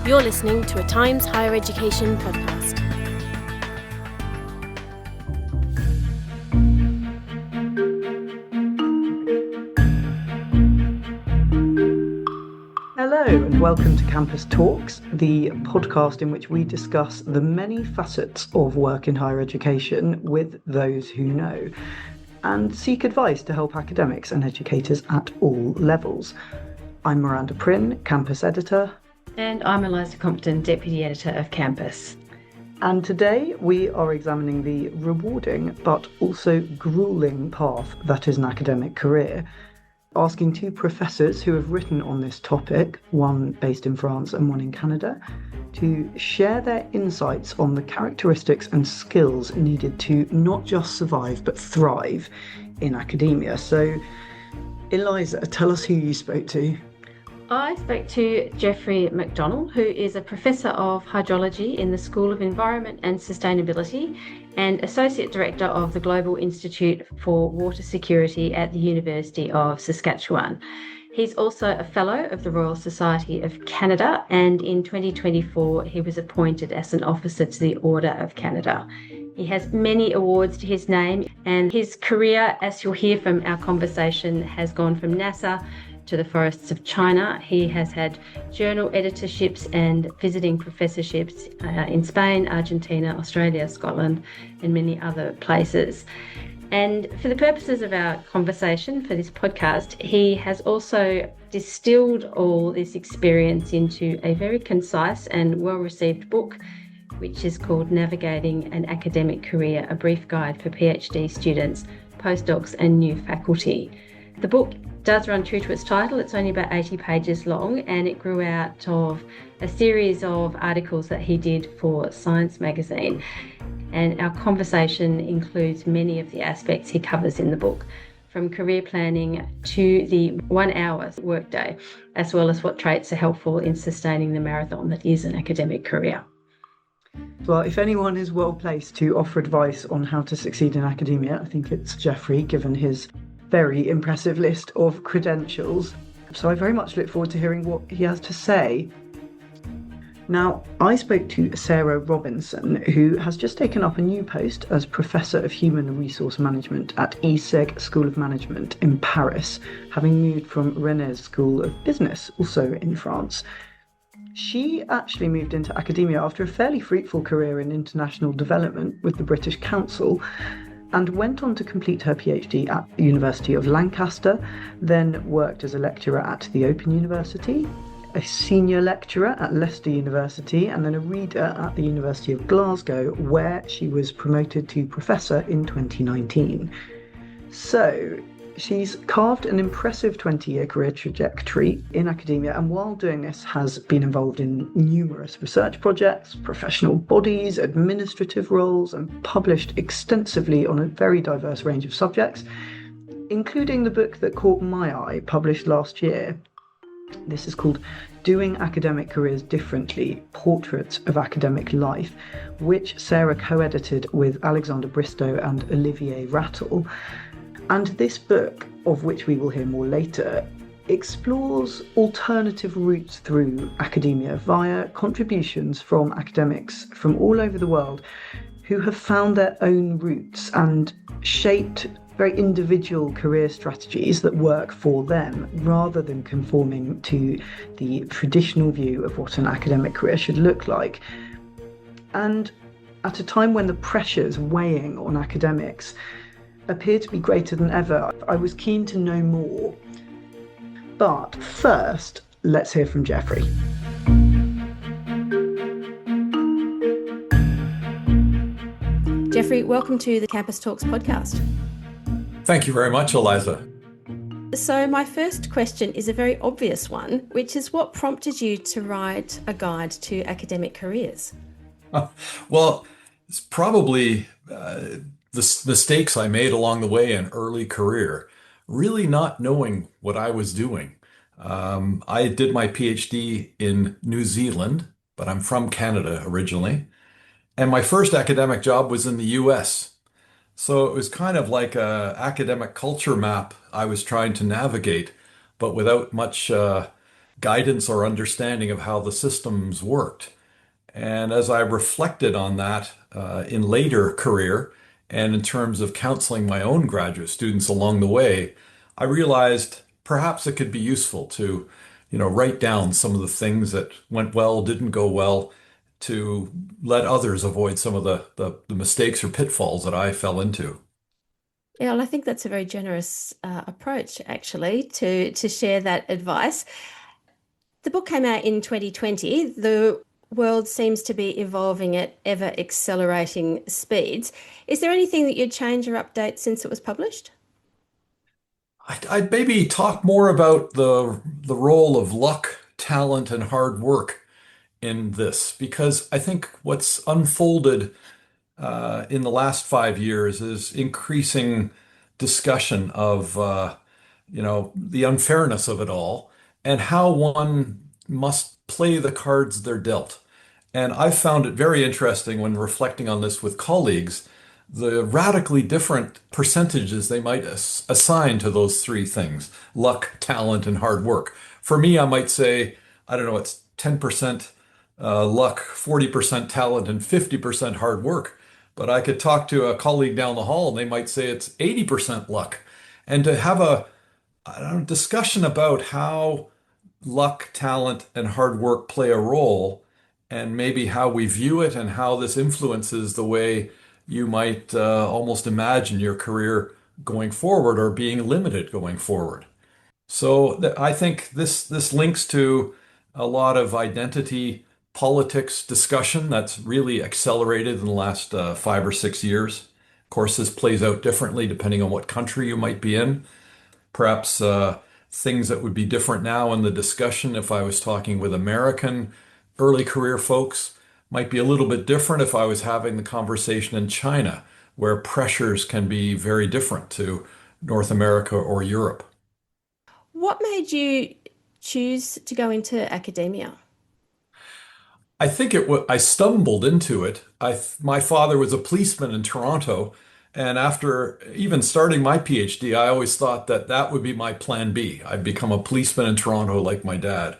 You're listening to a Times Higher Education podcast. Hello and welcome to Campus Talks, the podcast in which we discuss the many facets of work in higher education with those who know, and seek advice to help academics and educators at all levels. I'm Miranda Prynne, Campus Editor. And I'm Eliza Compton, Deputy Editor of Campus. And today we are examining the rewarding but also gruelling path that is an academic career, asking two professors who have written on this topic, one based in France and one in Canada, to share their insights on the characteristics and skills needed to not just survive but thrive in academia. So, Eliza, tell us who you spoke to. I spoke to Geoffrey McDonald, who is a Professor of Hydrology in the School of Environment and Sustainability and Associate Director of the Global Institute for Water Security at the University of Saskatchewan. He's also a Fellow of the Royal Society of Canada, and in 2024 he was appointed as an Officer to the Order of Canada. He has many awards to his name, and his career, as you'll hear from our conversation, has gone from NASA to the forests of China. He has had journal editorships and visiting professorships in Spain, Argentina, Australia, Scotland, and many other places. And for the purposes of our conversation for this podcast, he has also distilled all this experience into a very concise and well-received book, which is called Navigating an Academic Career, a Brief Guide for PhD Students, Postdocs and New Faculty. The book does run true to its title. It's only about 80 pages long, and it grew out of a series of articles that he did for Science magazine. And our conversation includes many of the aspects he covers in the book, from career planning to the 1 hour workday, as well as what traits are helpful in sustaining the marathon that is an academic career. Well, if anyone is well placed to offer advice on how to succeed in academia, I think it's Geoffrey, given his very impressive list of credentials. So I very much look forward to hearing what he has to say. Now, I spoke to Sarah Robinson, who has just taken up a new post as Professor of Human Resource Management at ESSEG School of Management in Paris, having moved from Rennes School of Business, also in France. She actually moved into academia after a fairly fruitful career in international development with the British Council, and went on to complete her PhD at the University of Lancaster, then worked as a lecturer at the Open University, a senior lecturer at Leicester University, and then a reader at the University of Glasgow, where she was promoted to professor in 2019. So she's carved an impressive 20-year career trajectory in academia, and while doing this has been involved in numerous research projects, professional bodies, administrative roles, and published extensively on a very diverse range of subjects, including the book that caught my eye, published last year. This is called Doing Academic Careers Differently, Portraits of Academic Life, which Sarah co-edited with Alexander Bristow and Olivier Rattle. And this book, of which we will hear more later, explores alternative routes through academia via contributions from academics from all over the world who have found their own routes and shaped very individual career strategies that work for them, rather than conforming to the traditional view of what an academic career should look like. And at a time when the pressures weighing on academics appear to be greater than ever, I was keen to know more. But first, let's hear from Geoffrey. Geoffrey, welcome to the Campus Talks podcast. Thank you very much, Eliza. So my first question is a very obvious one, which is what prompted you to write a guide to academic careers? Well, it's probably the mistakes I made along the way in early career, really not knowing what I was doing. I did my PhD in New Zealand, but I'm from Canada originally. And my first academic job was in the US. So it was kind of like a academic culture map I was trying to navigate, but without much guidance or understanding of how the systems worked. And as I reflected on that in later career and in terms of counseling my own graduate students along the way, I realized perhaps it could be useful to, write down some of the things that went well, didn't go well, to let others avoid some of the mistakes or pitfalls that I fell into. Yeah, well, I think that's a very generous approach, actually, to share that advice. The book came out in 2020. The world seems to be evolving at ever accelerating speeds. Is there anything that you'd change or update since it was published? I'd maybe talk more about the role of luck, talent, and hard work in this, because I think what's unfolded in the last 5 years is increasing discussion of the unfairness of it all and how one must play the cards they're dealt. And I found it very interesting when reflecting on this with colleagues, the radically different percentages they might assign to those three things: luck, talent, and hard work. For me, I might say, I don't know, it's 10% luck, 40% talent, and 50% hard work. But I could talk to a colleague down the hall and they might say it's 80% luck. And to have a I don't know, discussion about how luck, talent, and hard work play a role, and maybe how we view it and how this influences the way you might almost imagine your career going forward or being limited going forward. So I think this links to a lot of identity politics discussion that's really accelerated in the last 5 or 6 years. Of course, this plays out differently depending on what country you might be in. Perhaps things that would be different now in the discussion if I was talking with American early career folks might be a little bit different if I was having the conversation in China, where pressures can be very different to North America or Europe. What made you choose to go into academia? I think I stumbled into it. My father was a policeman in Toronto, and after even starting my PhD, I always thought that that would be my plan B. I'd become a policeman in Toronto like my dad.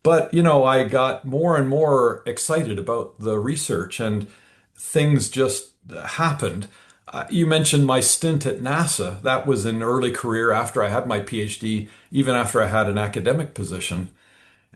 But, I got more and more excited about the research and things just happened. You mentioned my stint at NASA. That was an early career after I had my PhD, even after I had an academic position.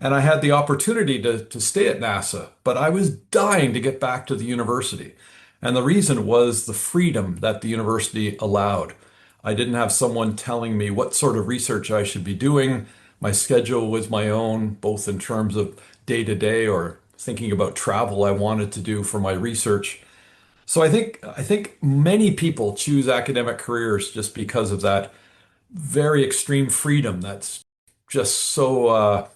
And I had the opportunity to stay at NASA, but I was dying to get back to the university. And the reason was the freedom that the university allowed. I didn't have someone telling me what sort of research I should be doing. My schedule was my own, both in terms of day to day or thinking about travel I wanted to do for my research. So I think many people choose academic careers just because of that very extreme freedom that's just so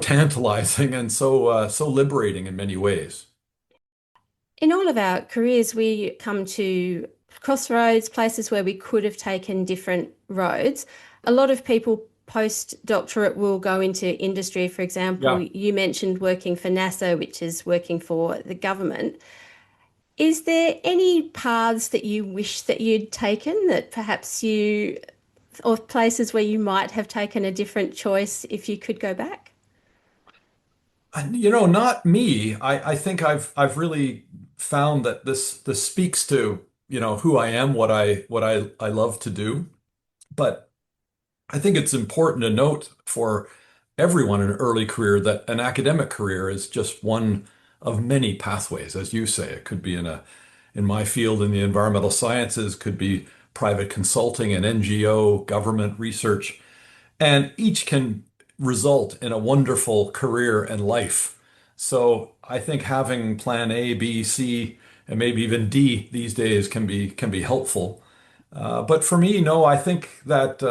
tantalizing and so liberating in many ways. In all of our careers, we come to crossroads, places where we could have taken different roads. A lot of people post-doctorate will go into industry. For example, Yeah. you mentioned working for NASA, which is working for the government. Is there any paths that you wish that you'd taken that perhaps or places where you might have taken a different choice if you could go back? And, not me. I think I've really found that this speaks to, who I am, what I love to do. But I think it's important to note for everyone in an early career that an academic career is just one of many pathways, as you say. It could be in my field in the environmental sciences, could be private consulting and NGO, government research, and each can result in a wonderful career and life. So I think having plan A, B, C, and maybe even D these days can be helpful. But for me, no, I think that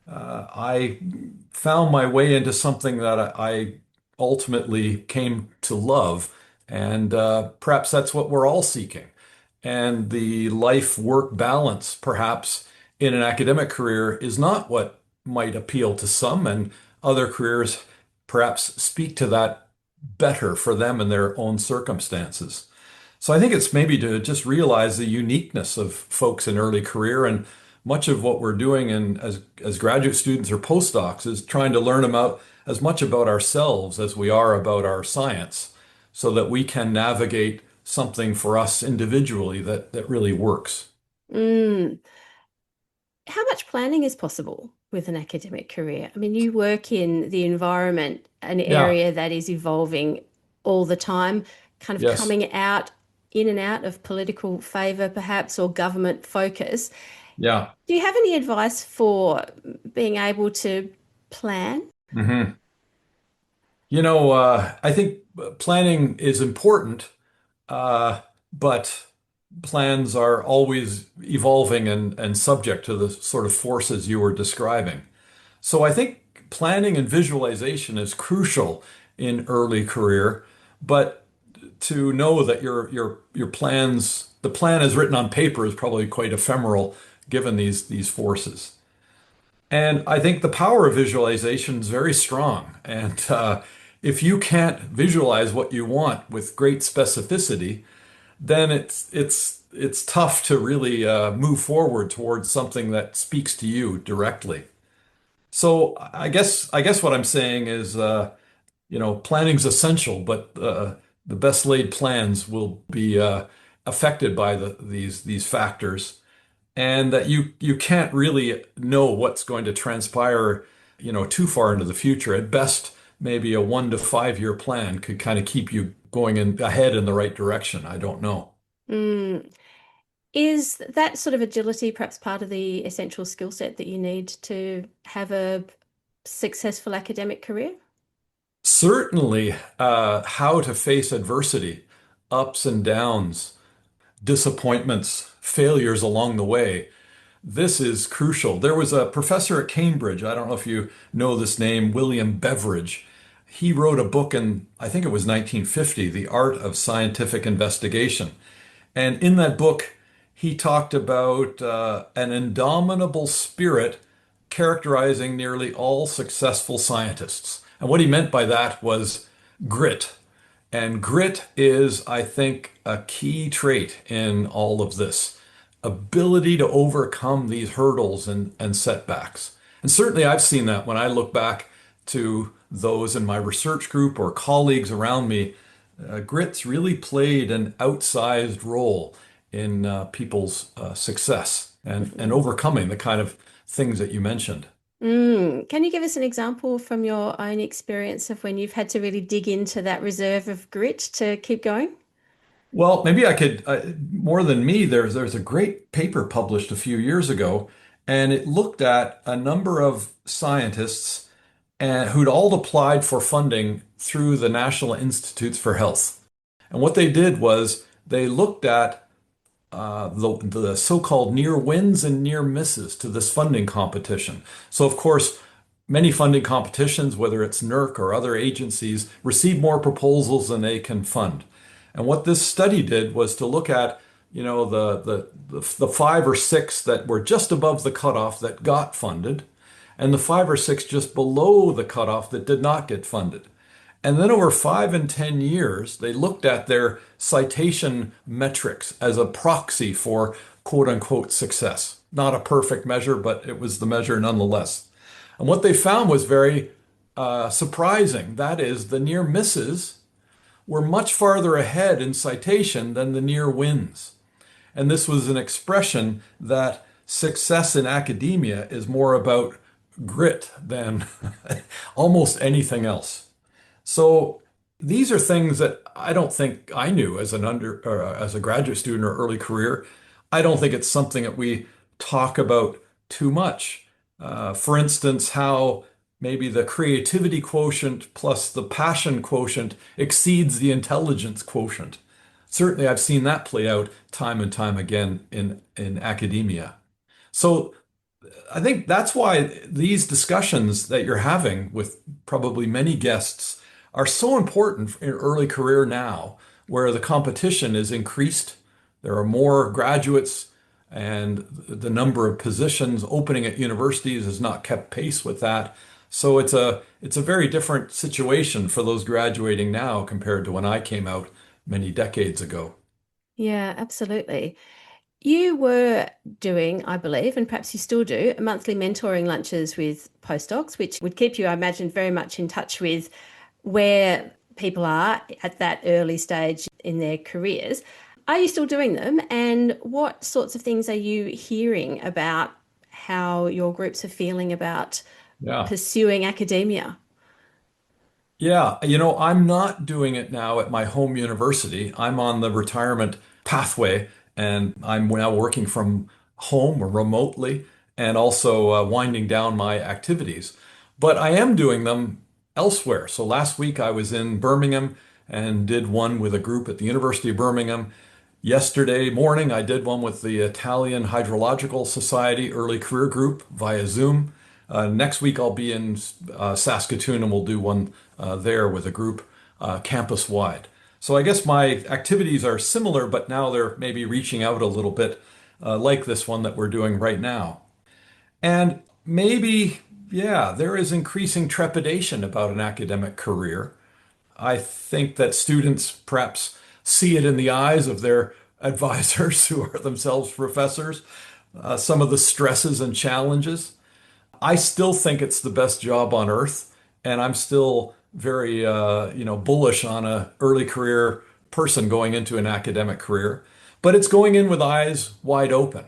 I found my way into something that I ultimately came to love, and perhaps that's what we're all seeking. And the life work balance, perhaps in an academic career, is not what might appeal to some, and other careers perhaps speak to that better for them in their own circumstances. So I think it's maybe to just realize the uniqueness of folks in early career and much of what we're doing as graduate students or postdocs is trying to learn about as much about ourselves as we are about our science so that we can navigate something for us individually that really works. Mm. How much planning is possible with an academic career? I mean, you work in the environment, an Yeah. area that is evolving all the time, kind of Yes. coming out in and out of political favor, perhaps, or government focus. Yeah. Do you have any advice for being able to plan? Hmm. I think planning is important, uh, but plans are always evolving and subject to the sort of forces you were describing. So I think planning and visualization is crucial in early career, but to know that your plans, the plan is written on paper is probably quite ephemeral given these forces. And I think the power of visualization is very strong. And if you can't visualize what you want with great specificity, then it's tough to really move forward towards something that speaks to you directly. So I guess what I'm saying is, planning's essential, but the best laid plans will be affected by these factors, and that you can't really know what's going to transpire, too far into the future. At best, maybe a 1 to 5 year plan could kind of keep you going ahead in the right direction. I don't know. Mm. Is that sort of agility perhaps part of the essential skill set that you need to have a successful academic career? Certainly, how to face adversity, ups and downs, disappointments, failures along the way. This is crucial. There was a professor at Cambridge, I don't know if you know this name, William Beveridge. He wrote a book in, I think it was 1950, The Art of Scientific Investigation. And in that book, he talked about an indomitable spirit characterizing nearly all successful scientists. And what he meant by that was grit. And grit is, I think, a key trait in all of this ability to overcome these hurdles and setbacks. And certainly I've seen that when I look back to those in my research group or colleagues around me. Grit's really played an outsized role in people's success and overcoming the kind of things that you mentioned. Can you give us an example from your own experience of when you've had to really dig into that reserve of grit to keep going? Well, maybe I could, more than me, there's a great paper published a few years ago, and it looked at a number of scientists who'd all applied for funding through the National Institutes for Health. And what they did was they looked at the so-called near wins and near misses to this funding competition. So, of course, many funding competitions, whether it's NERC or other agencies, receive more proposals than they can fund. And what this study did was to look at, the five or six that were just above the cutoff that got funded, and the five or six just below the cutoff that did not get funded. And then over 5 and 10 years, they looked at their citation metrics as a proxy for quote unquote success. Not a perfect measure, but it was the measure nonetheless. And what they found was very surprising. That is, the near misses were much farther ahead in citation than the near wins. And this was an expression that success in academia is more about grit than almost anything else. So these are things that I don't think I knew as as a graduate student or early career. I don't think it's something that we talk about too much. For instance, how maybe the creativity quotient plus the passion quotient exceeds the intelligence quotient. Certainly, I've seen that play out time and time again in academia. So I think that's why these discussions that you're having with probably many guests are so important in early career now, where the competition is increased. There are more graduates, and the number of positions opening at universities has not kept pace with that. So it's a very different situation for those graduating now compared to when I came out many decades ago. Yeah, absolutely. You were doing, I believe, and perhaps you still do, monthly mentoring lunches with postdocs, which would keep you, I imagine, very much in touch with where people are at that early stage in their careers. Are you still doing them? And what sorts of things are you hearing about how your groups are feeling about Yeah. pursuing academia? Yeah, I'm not doing it now at my home university. I'm on the retirement pathway, and I'm now working from home or remotely and also winding down my activities. But I am doing them elsewhere. So last week I was in Birmingham and did one with a group at the University of Birmingham. Yesterday morning, I did one with the Italian Hydrological Society Early Career Group via Zoom. Next week, I'll be in Saskatoon and we'll do one there with a group campus wide. So I guess my activities are similar, but now they're maybe reaching out a little bit, like this one that we're doing right now. And maybe, yeah, there is increasing trepidation about an academic career. I think that students perhaps see it in the eyes of their advisors who are themselves professors, some of the stresses and challenges. I still think it's the best job on earth, and I'm still very, bullish on a early career person going into an academic career. But it's going in with eyes wide open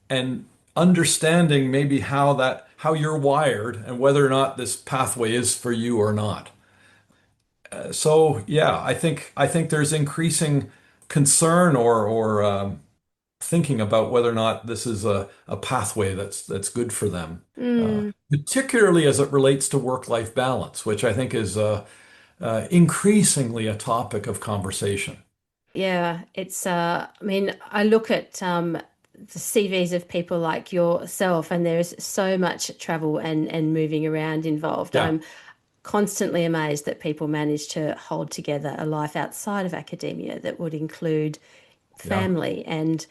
and understanding maybe how you're wired and whether or not this pathway is for you or not. So yeah, I think there's increasing concern or thinking about whether or not this is a pathway that's good for them, Mm. particularly as it relates to work-life balance, which I think is increasingly a topic of conversation. Yeah, it's I mean, I look at the CVs of people like yourself, and there's so much travel and moving around involved. Yeah, I'm constantly amazed that people manage to hold together a life outside of academia that would include yeah, family and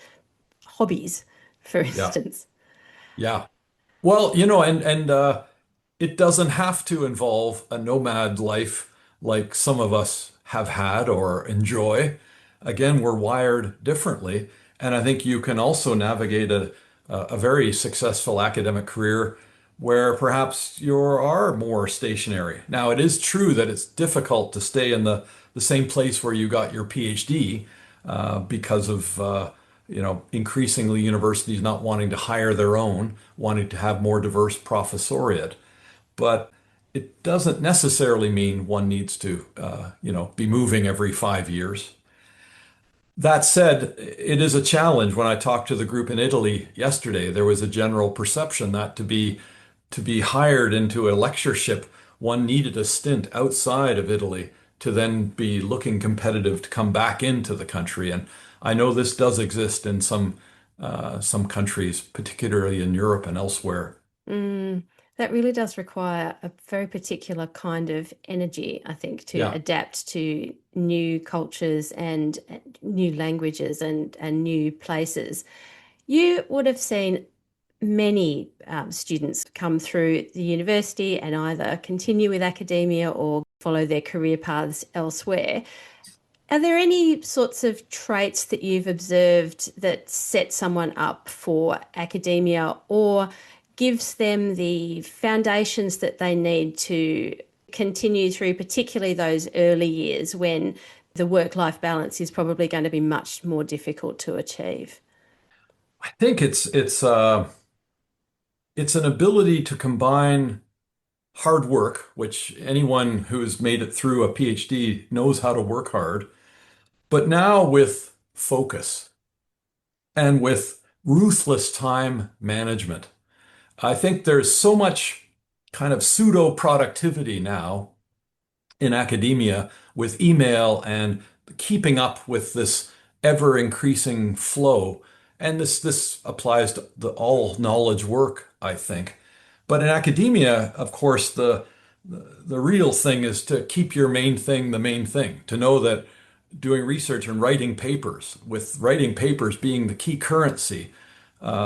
hobbies, for yeah, instance. yeah. Well, and it doesn't have to involve a nomad life like some of us have had or enjoy. Again, we're wired differently. And I think you can also navigate a very successful academic career where perhaps you are more stationary. Now, it is true that it's difficult to stay in the same place where you got your PhD because of increasingly universities not wanting to hire their own, wanting to have more diverse professoriate. But it doesn't necessarily mean one needs to, be moving every 5 years. That said, it is a challenge. When I talked to the group in Italy yesterday, there was a general perception that to be hired into a lectureship, one needed a stint outside of Italy to then be looking competitive to come back into the country. And I know this does exist in some countries, particularly in Europe and elsewhere. Mm, that really does require a very particular kind of energy, I think, to Yeah. adapt to new cultures and new languages and new places. You would have seen many students come through the university and either continue with academia or follow their career paths elsewhere. Are there any sorts of traits that you've observed that set someone up for academia or gives them the foundations that they need to continue through, particularly those early years when the work-life balance is probably going to be much more difficult to achieve? I think it's an ability to combine hard work, which anyone who has made it through a PhD knows how to work hard, but now with focus and with ruthless time management. I think there's so much kind of pseudo productivity now in academia with email and keeping up with this ever increasing flow. And this applies to all knowledge work, I think. But in academia, of course, the real thing is to keep your main thing the main thing, to know that doing research and writing papers, with writing papers being the key currency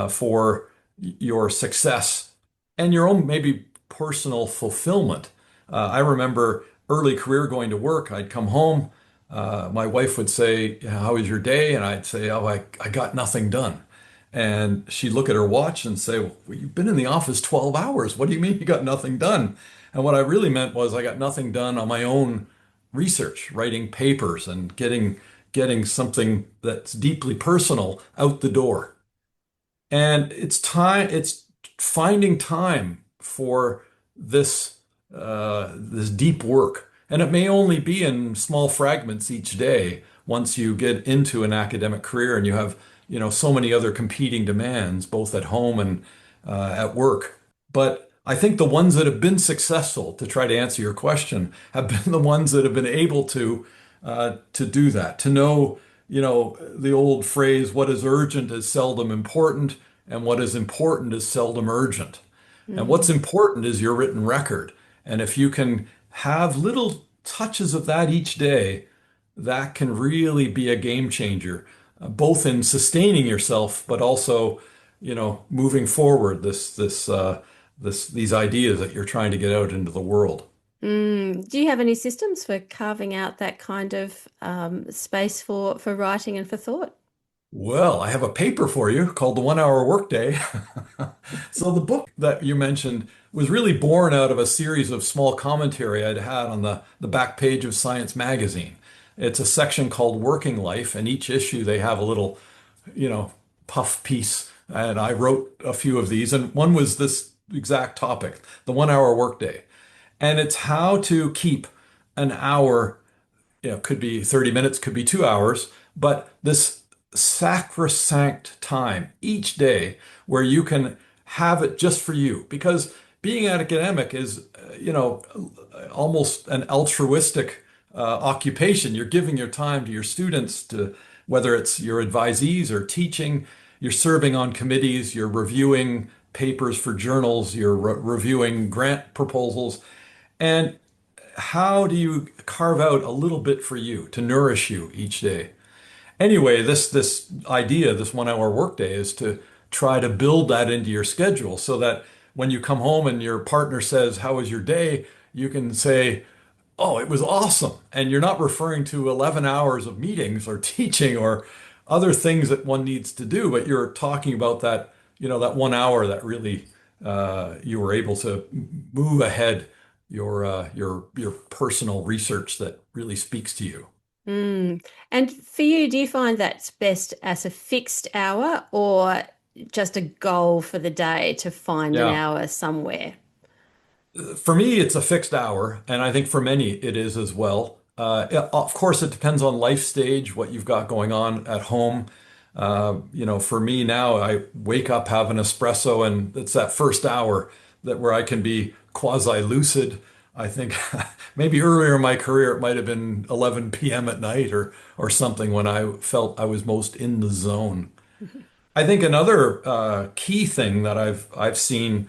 for your success and your own maybe personal fulfillment. I remember early career going to work, I'd come home. My wife would say, "How was your day?" And I'd say, "Oh, I got nothing done." And she'd look at her watch and say, well, you've been in the office 12 hours. What do you mean you got nothing done? And what I really meant was I got nothing done on my own research, writing papers and getting something that's deeply personal out the door. And it's finding time for this this deep work. And it may only be in small fragments each day once you get into an academic career and you have, so many other competing demands, both at home and at work. But I think the ones that have been successful, to try to answer your question, have been the ones that have been able to do that, to know, the old phrase, what is urgent is seldom important, and what is important is seldom urgent. And what's Mm. important is your written record. And if you can have little touches of that each day, that can really be a game changer, both in sustaining yourself, but also, moving forward these ideas that you're trying to get out into the world. Do you have any systems for carving out that kind of space for writing and for thought? Well, I have a paper for you called The 1 Hour Workday. So the book that you mentioned was really born out of a series of small commentary I'd had on the back page of Science magazine. It's a section called Working Life, and each issue they have a little, you know, puff piece. And I wrote a few of these, and one was this exact topic, the 1 hour workday. And it's how to keep an hour, could be 30 minutes, could be 2 hours, but this sacrosanct time each day where you can have it just for you. Because being an academic is, almost an altruistic occupation. You're giving your time to your students, to whether it's your advisees or teaching, you're serving on committees, you're reviewing papers for journals, you're reviewing grant proposals. And how do you carve out a little bit for you to nourish you each day? Anyway, this idea, this 1 hour workday, is to try to build that into your schedule so that when you come home and your partner says, "How was your day?" you can say, "Oh, it was awesome." And you're not referring to 11 hours of meetings or teaching or other things that one needs to do, but you're talking about that, that 1 hour that really you were able to move ahead your personal research that really speaks to you. Mm. And for you, do you find that's best as a fixed hour or just a goal for the day to find an Yeah. hour somewhere? For me, it's a fixed hour, and I think for many it is as well. Yeah, of course, it depends on life stage, what you've got going on at home. For me now, I wake up, have an espresso, and it's that first hour that where I can be quasi-lucid. I think maybe earlier in my career, it might have been 11 p.m. at night or something when I felt I was most in the zone. I think another key thing that I've seen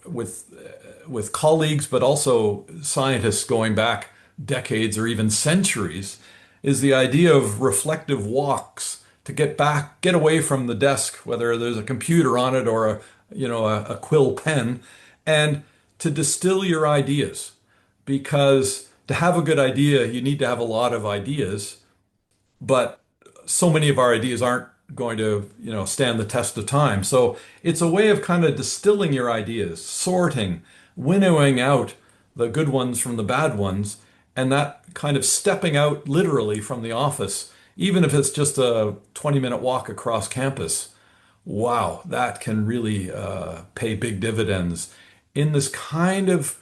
with colleagues, but also scientists going back decades or even centuries, is the idea of reflective walks to get away from the desk, whether there's a computer on it or a quill pen, and to distill your ideas. Because to have a good idea, you need to have a lot of ideas, but so many of our ideas aren't going to, stand the test of time. So it's a way of kind of distilling your ideas, sorting, winnowing out the good ones from the bad ones, and that kind of stepping out literally from the office, even if it's just a 20-minute walk across campus. Wow, that can really pay big dividends in this kind of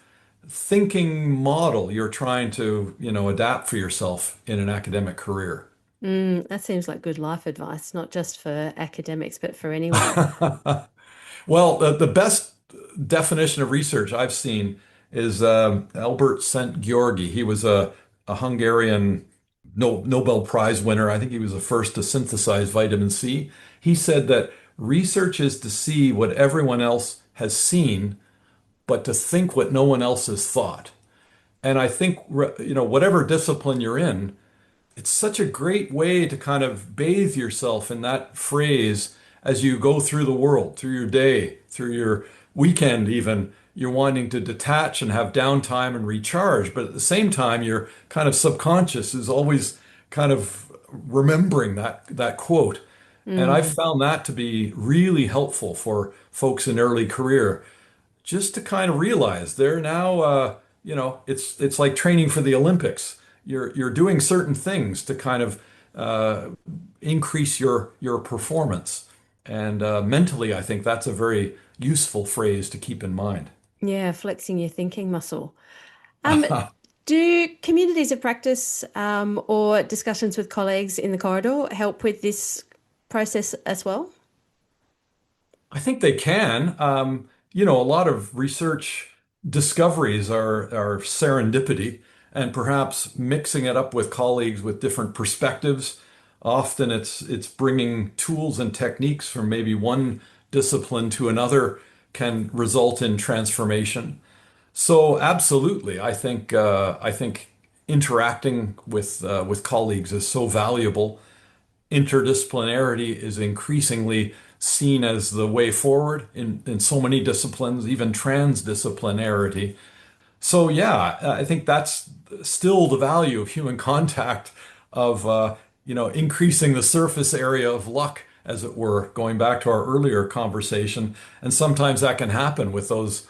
thinking model you're trying to, adapt for yourself in an academic career. That seems like good life advice, not just for academics, but for anyone. Well, the best definition of research I've seen is Albert Szent-Györgyi. He was a Hungarian Nobel Prize winner. I think he was the first to synthesize vitamin C. He said that research is to see what everyone else has seen, but to think what no one else has thought. And I think, whatever discipline you're in, it's such a great way to kind of bathe yourself in that phrase as you go through the world, through your day, through your weekend, even. You're wanting to detach and have downtime and recharge, but at the same time, your kind of subconscious is always kind of remembering that quote. And I've Mm. found that to be really helpful for folks in early career, just to kind of realize they're now, it's like training for the Olympics. You're doing certain things to kind of uh, increase your performance. And mentally, I think that's a very useful phrase to keep in mind. Yeah, flexing your thinking muscle. Um, do communities of practice or discussions with colleagues in the corridor help with this process as well? I think they can. A lot of research discoveries are serendipity, and perhaps mixing it up with colleagues with different perspectives. Often it's bringing tools and techniques from maybe one discipline to another can result in transformation. So absolutely, I think interacting with colleagues is so valuable. Interdisciplinarity is increasingly seen as the way forward in so many disciplines, even transdisciplinarity. So yeah, I think that's still the value of human contact, of increasing the surface area of luck, as it were, going back to our earlier conversation. And sometimes that can happen with those,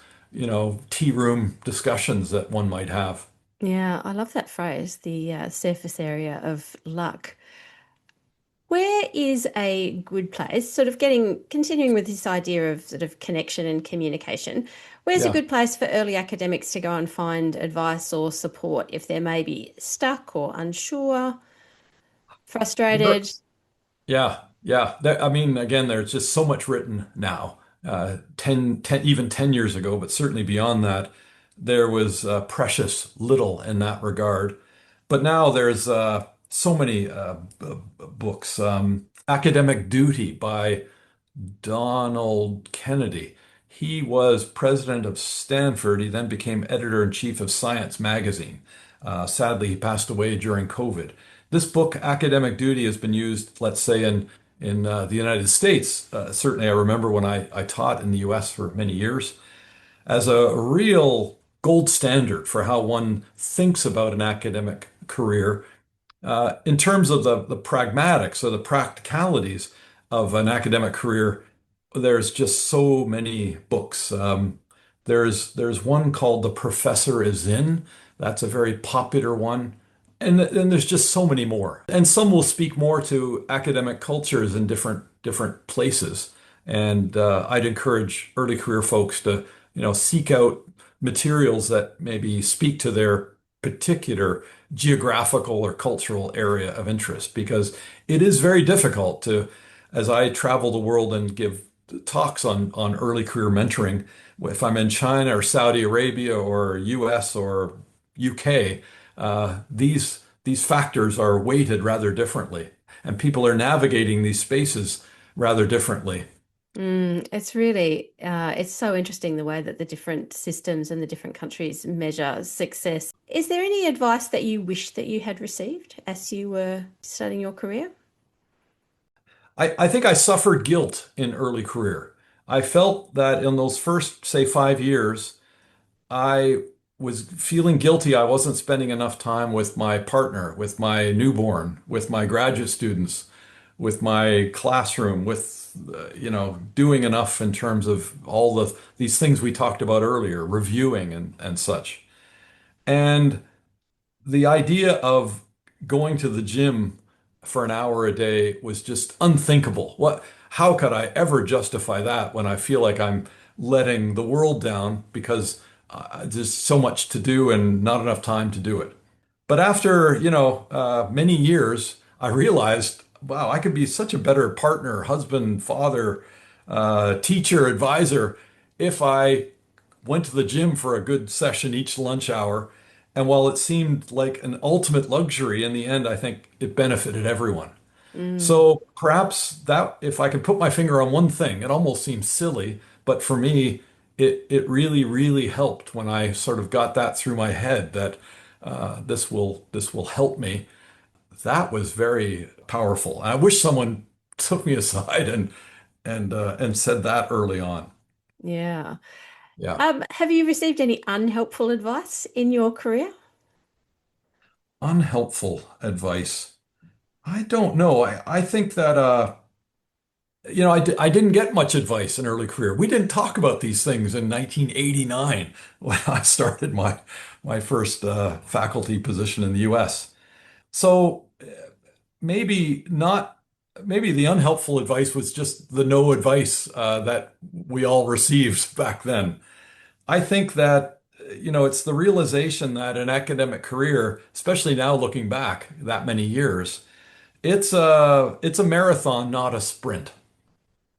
tea room discussions that one might have. Yeah, I love that phrase, the surface area of luck. Where is a good place, sort of continuing with this idea of sort of connection and communication, where's a Yeah. good place for early academics to go and find advice or support if they're maybe stuck or unsure, There- frustrated? Yeah, yeah. I mean, again, there's just so much written now. 10, even 10 years ago, but certainly beyond that, there was precious little in that regard. But now there's so many books. Academic Duty by Donald Kennedy. He was president of Stanford. He then became editor-in-chief of Science magazine. Sadly, he passed away during COVID. This book, Academic Duty, has been used, let's say, in the United States. Certainly, I remember when I taught in the US for many years, as a real gold standard for how one thinks about an academic career in terms of the pragmatics or the practicalities of an academic career. There's just so many books. There's one called The Professor is In. That's a very popular one. And then there's just so many more. And some will speak more to academic cultures in different places. And I'd encourage early career folks to, seek out materials that maybe speak to their particular geographical or cultural area of interest, because it is very difficult to, as I travel the world and give talks on early career mentoring, if I'm in China or Saudi Arabia or US or UK, these factors are weighted rather differently, and people are navigating these spaces rather differently. It's really, it's so interesting the way that the different systems and the different countries measure success. Is there any advice that you wish that you had received as you were starting your career? I think I suffered guilt in early career. I felt that in those first, say, 5 years, I was feeling guilty. I wasn't spending enough time with my partner, with my newborn, with my graduate students, with my classroom, with doing enough in terms of all these things we talked about earlier, reviewing and such. And the idea of going to the gym for an hour a day was just unthinkable. How could I ever justify that when I feel like I'm letting the world down because there's so much to do and not enough time to do it? But after, many years, I realized, wow, I could be such a better partner, husband, father, teacher, advisor if I went to the gym for a good session each lunch hour. And while it seemed like an ultimate luxury, in the end, I think it benefited everyone. Mm, So perhaps that, if I could put my finger on one thing, it almost seems silly, but for me, it really, really helped when I sort of got that through my head that this will help me. That was very powerful. I wish someone took me aside and said that early on. yeah. Yeah. Have you received any unhelpful advice in your career? Unhelpful advice. I don't know. I think that I didn't get much advice in early career. We didn't talk about these things in 1989 when I started my first faculty position in the US. So maybe not, maybe the unhelpful advice was just the no advice that we all received back then. I think that, it's the realization that an academic career, especially now looking back that many years, it's a marathon, not a sprint.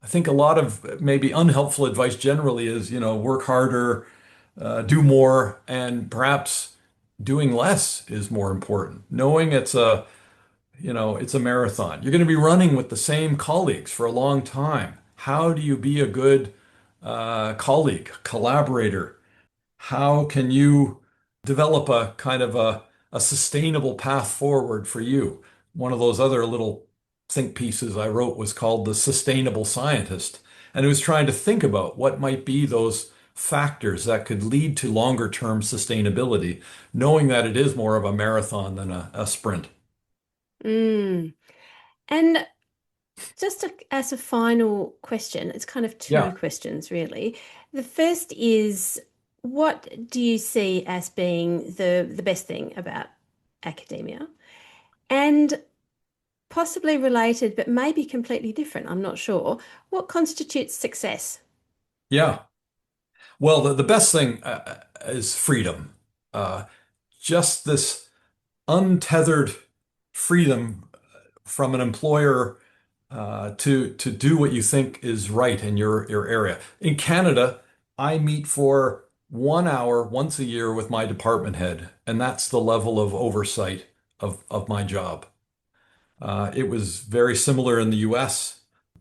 I think a lot of maybe unhelpful advice generally is, work harder, do more, and perhaps doing less is more important. Knowing it's a marathon. You're going to be running with the same colleagues for a long time. How do you be a good colleague, collaborator? How can you develop a kind of a sustainable path forward for you? One of those other little think pieces I wrote was called The Sustainable Scientist. And it was trying to think about what might be those factors that could lead to longer term sustainability, knowing that it is more of a marathon than a sprint. Mm. And as a final question, it's kind of two Yeah. questions really. The first is, what do you see as being the best thing about academia? And possibly related, but maybe completely different, I'm not sure. What constitutes success? Yeah. Well, the best thing is freedom. Uh, just this untethered freedom from an employer to do what you think is right in your area. In Canada, I meet for 1 hour once a year with my department head, and that's the level of oversight of my job. It was very similar in the US.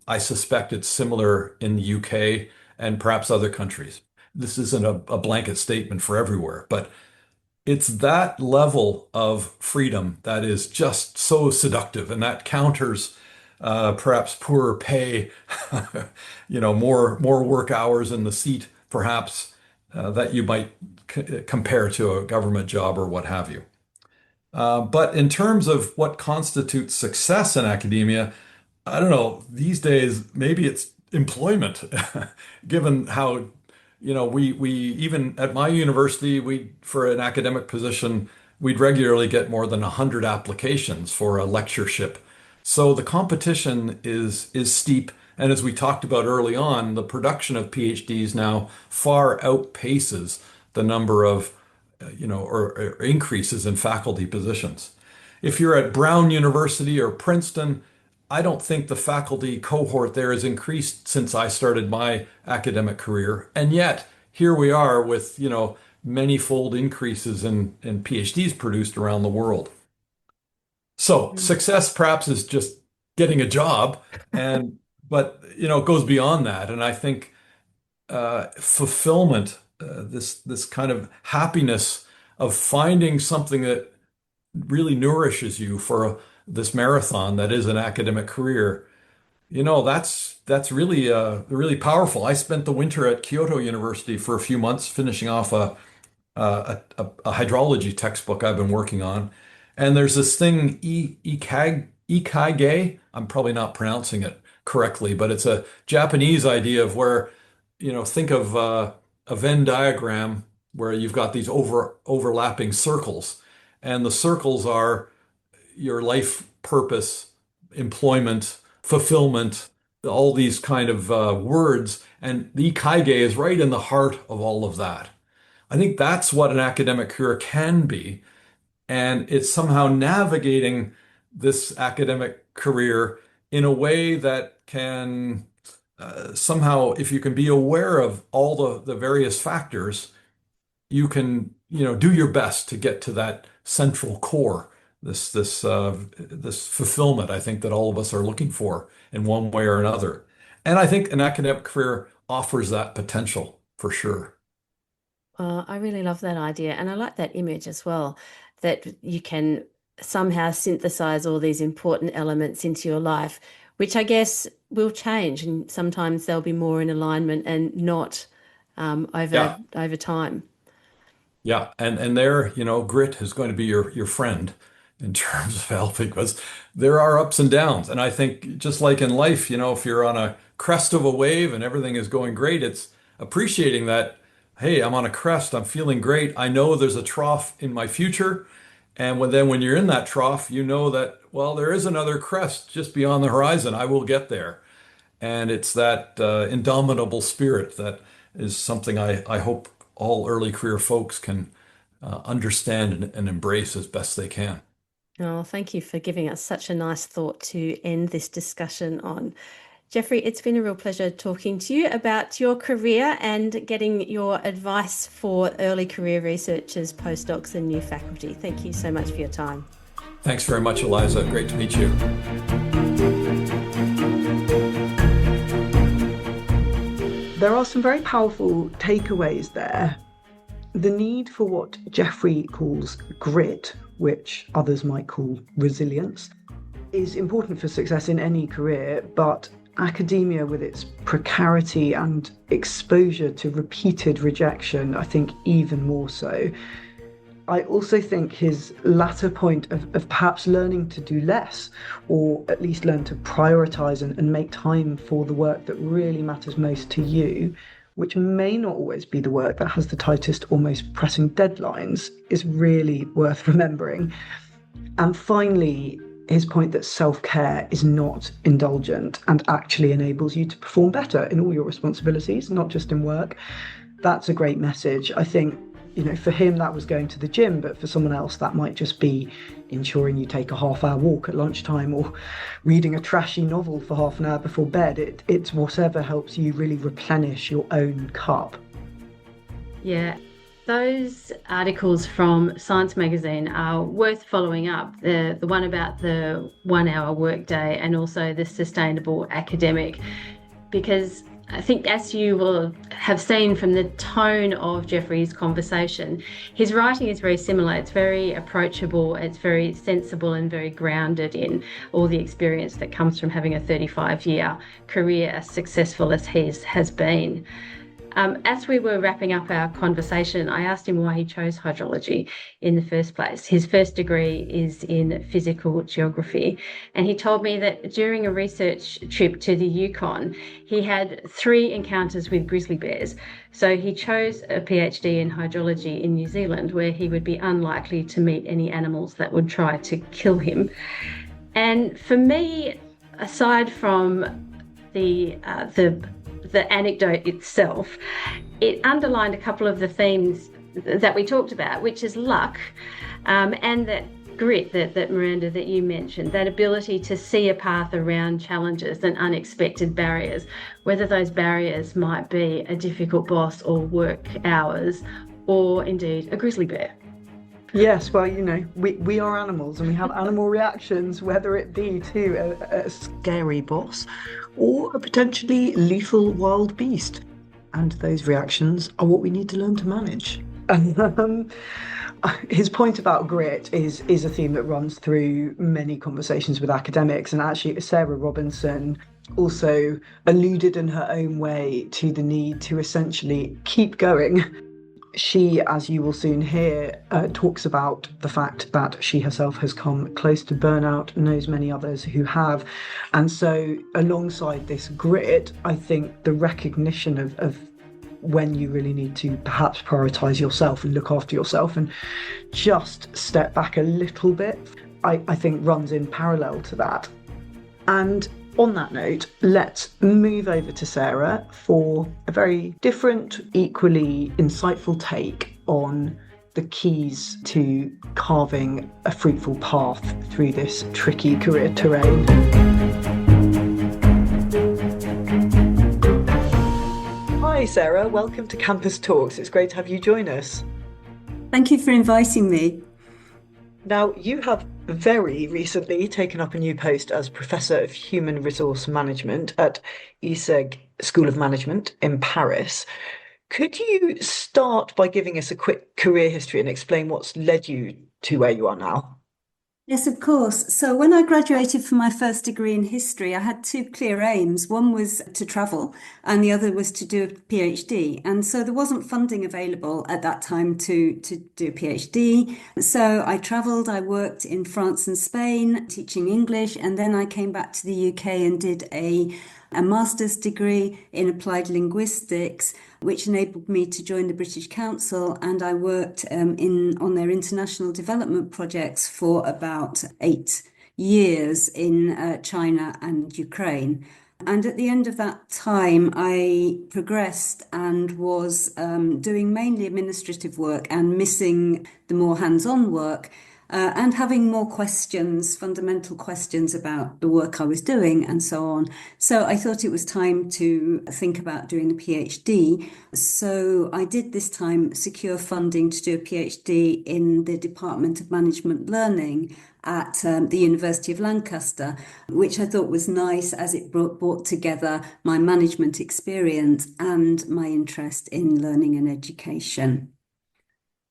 I suspect it's similar in the UK and perhaps other countries. This isn't a blanket statement for everywhere, but it's that level of freedom that is just so seductive, and that counters perhaps poorer pay, more work hours in the seat, perhaps that you might compare to a government job or what have you. But in terms of what constitutes success in academia, I don't know, these days, maybe it's employment, given how, we even at my university, for an academic position, we'd regularly get more than 100 applications for a lectureship. So the competition is steep. And as we talked about early on, the production of PhDs now far outpaces the number of, or increases in faculty positions. If you're at Brown University or Princeton, I don't think the faculty cohort there has increased since I started my academic career. And yet, here we are with, many-fold increases in PhDs produced around the world. So Mm. success perhaps is just getting a job, but it goes beyond that. And I think fulfillment, this kind of happiness of finding something that really nourishes you for this marathon that is an academic career. That's really powerful. I spent the winter at Kyoto University for a few months finishing off a hydrology textbook I've been working on. And there's this thing, Ikage. I'm probably not pronouncing it correctly, but it's a Japanese idea of where, think of a Venn diagram where you've got these overlapping circles, and the circles are your life purpose, employment, fulfillment, all these kind of words. And the Ikage is right in the heart of all of that. I think that's what an academic career can be. And it's somehow navigating this academic career in a way that can somehow, if you can be aware of all the various factors, you can, do your best to get to that central core, this fulfillment, I think that all of us are looking for in one way or another. And I think an academic career offers that potential for sure. I really love that idea. And I like that image as well, that you can somehow synthesize all these important elements into your life, which I guess will change. And sometimes they'll be more in alignment and not over Yeah. over time. Yeah. And there, grit is going to be your friend. in terms of helping, because there are ups and downs. And I think just like in life, if you're on a crest of a wave and everything is going great, it's appreciating that, hey, I'm on a crest, I'm feeling great. I know there's a trough in my future. And when you're in that trough, you know that, well, there is another crest just beyond the horizon. I will get there. And it's that indomitable spirit that is something I hope all early career folks can understand and embrace as best they can. Oh, thank you for giving us such a nice thought to end this discussion on. Jeffrey, it's been a real pleasure talking to you about your career and getting your advice for early career researchers, postdocs, and new faculty. Thank you so much for your time. Thanks very much, Eliza. Great to meet you. There are some very powerful takeaways there. The need for what Jeffrey calls grit, which others might call resilience, is important for success in any career, but academia, with its precarity and exposure to repeated rejection, I think even more so. I also think his latter point of perhaps learning to do less, or at least learn to prioritise and make time for the work that really matters most to you, which may not always be the work that has the tightest or most pressing deadlines, is really worth remembering. And finally, his point that self-care is not indulgent and actually enables you to perform better in all your responsibilities, not just in work. That's a great message. I think, for him that was going to the gym, but for someone else that might just be ensuring you take a half-hour walk at lunchtime or reading a trashy novel for half an hour before bed. It's whatever helps you really replenish your own cup. Yeah. Those articles from Science magazine are worth following up. The one about the 1 hour workday and also the sustainable academic, because I think, as you will have seen from the tone of Jeffrey's conversation, his writing is very similar. It's very approachable, it's very sensible and very grounded in all the experience that comes from having a 35-year career as successful as his has been. As we were wrapping up our conversation, I asked him why he chose hydrology in the first place. His first degree is in physical geography, and he told me that during a research trip to the Yukon, he had 3 encounters with grizzly bears. So he chose a PhD in hydrology in New Zealand, where he would be unlikely to meet any animals that would try to kill him. And for me, aside from the anecdote itself, it underlined a couple of the themes that we talked about, which is luck, and that grit that Miranda, that you mentioned, that ability to see a path around challenges and unexpected barriers, whether those barriers might be a difficult boss or work hours, or indeed a grizzly bear. Yes, well, we are animals and we have animal reactions, whether it be to a scary boss or a potentially lethal wild beast. And those reactions are what we need to learn to manage. His point about grit is a theme that runs through many conversations with academics. And actually, Sarah Robinson also alluded in her own way to the need to essentially keep going. She, as you will soon hear, talks about the fact that she herself has come close to burnout, knows many others who have. And so alongside this grit, I think the recognition of when you really need to perhaps prioritise yourself and look after yourself and just step back a little bit, I think runs in parallel to that. And on that note, let's move over to Sarah for a very different, equally insightful take on the keys to carving a fruitful path through this tricky career terrain. Hi Sarah, welcome to Campus Talks. It's great to have you join us. Thank you for inviting me. Now, you have very recently taken up a new post as Professor of Human Resource Management at ISEG School of Management in Paris. Could you start by giving us a quick career history and explain what's led you to where you are now? Yes, of course. So when I graduated from my first degree in history, I had two clear aims. One was to travel, and the other was to do a PhD. And so there wasn't funding available at that time to do a PhD. So I traveled, I worked in France and Spain teaching English, and then I came back to the UK and did a master's degree in applied linguistics, which enabled me to join the British Council, and I worked in on their international development projects for about 8 years in China and Ukraine. And at the end of that time, I progressed and was doing mainly administrative work and missing the more hands-on work. And having more questions, fundamental questions about the work I was doing and so on. So I thought it was time to think about doing a PhD. So I did this time secure funding to do a PhD in the Department of Management Learning at the University of Lancaster, which I thought was nice as it brought together my management experience and my interest in learning and education.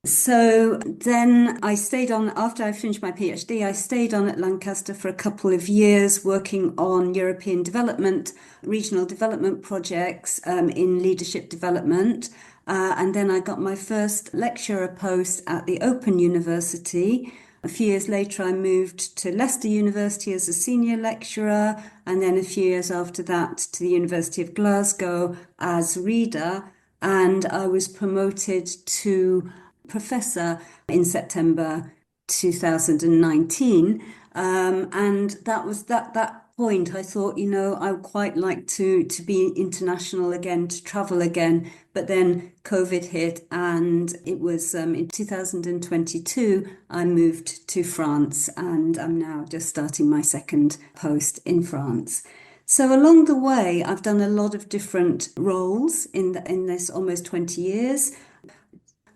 So then I stayed on, after I finished my PhD, I stayed on at Lancaster for a couple of years working on European development, regional development projects in leadership development. And then I got my first lecturer post at the Open University. A few years later, I moved to Leicester University as a senior lecturer, and then a few years after that to the University of Glasgow as reader. And I was promoted to professor in September 2019. And that was that point I thought, I would quite like to be international again, to travel again. But then COVID hit, and it was in 2022 I moved to France, and I'm now just starting my second post in France. So along the way, I've done a lot of different roles in this almost 20 years.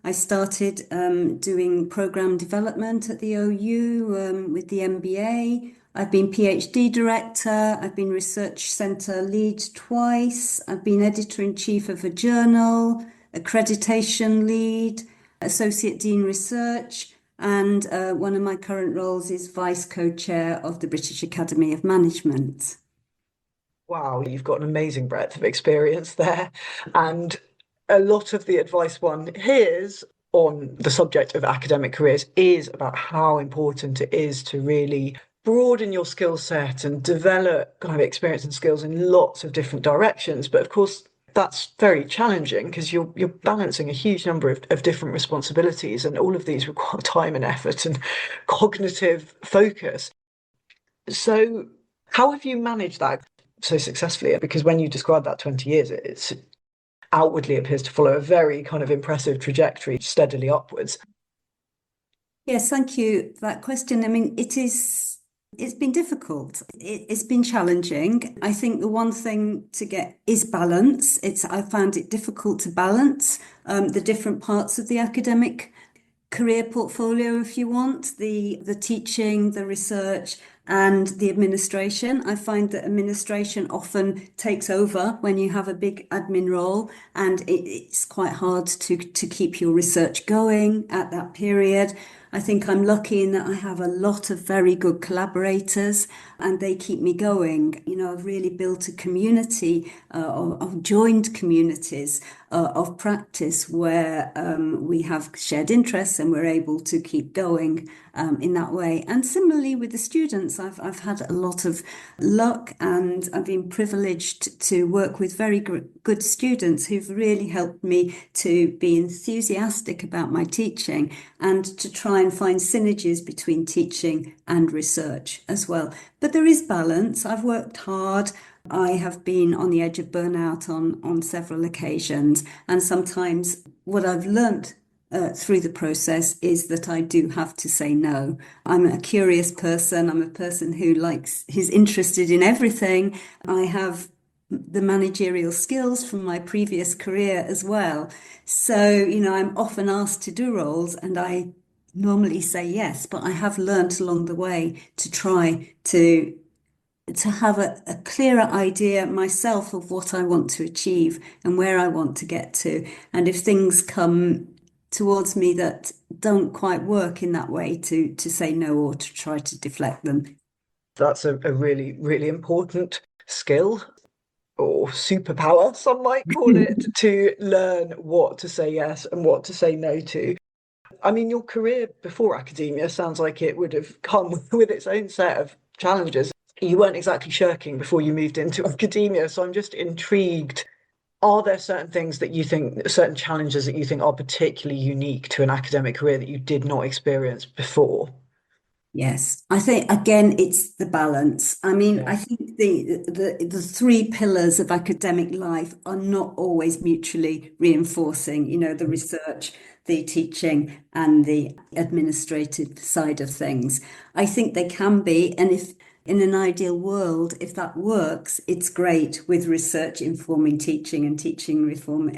I started doing program development at the OU with the MBA. I've been PhD director. I've been research centre lead twice. I've been editor-in-chief of a journal, accreditation lead, associate dean research, and one of my current roles is vice co-chair of the British Academy of Management. Wow, you've got an amazing breadth of experience there. And a lot of the advice one hears on the subject of academic careers is about how important it is to really broaden your skill set and develop kind of experience and skills in lots of different directions. But of course, that's very challenging because you're balancing a huge number of different responsibilities, and all of these require time and effort and cognitive focus. So, how have you managed that so successfully? Because when you describe that 20 years, it's outwardly appears to follow a very kind of impressive trajectory steadily upwards. Yes, thank you for that question. I mean, it's been difficult. It's been challenging. I think the one thing to get is balance. I found it difficult to balance the different parts of the academic career portfolio, if you want, the teaching, the research, and the administration. I find that administration often takes over when you have a big admin role, and it's quite hard to keep your research going at that period. I think I'm lucky in that I have a lot of very good collaborators, and they keep me going. I've really built a community of joined communities of practice where we have shared interests and we're able to keep going in that way. And similarly with the students, I've had a lot of luck, and I've been privileged to work with very good students who've really helped me to be enthusiastic about my teaching and to try and find synergies between teaching and research as well. But there is balance. I've worked hard. I have been on the edge of burnout on several occasions. And sometimes what I've learnt through the process is that I do have to say no. I'm a curious person. I'm a person who's interested in everything. I have the managerial skills from my previous career as well. So, I'm often asked to do roles, and I normally say yes, but I have learnt along the way to try to have a clearer idea myself of what I want to achieve and where I want to get to. And if things come towards me that don't quite work in that way to say no or to try to deflect them. That's a really, really important skill or superpower, some might call it, to learn what to say yes and what to say no to. I mean, your career before academia sounds like it would have come with its own set of challenges. You weren't exactly shirking before you moved into academia, so I'm just intrigued. Are there certain things that you think, certain challenges that you think are particularly unique to an academic career that you did not experience before? Yes, I think again it's the balance. I mean, Yeah. I think the three pillars of academic life are not always mutually reinforcing, you know, the research, the teaching, and the administrative side of things. I think they can be, and if in an ideal world, if that works, it's great with research informing teaching and teaching reform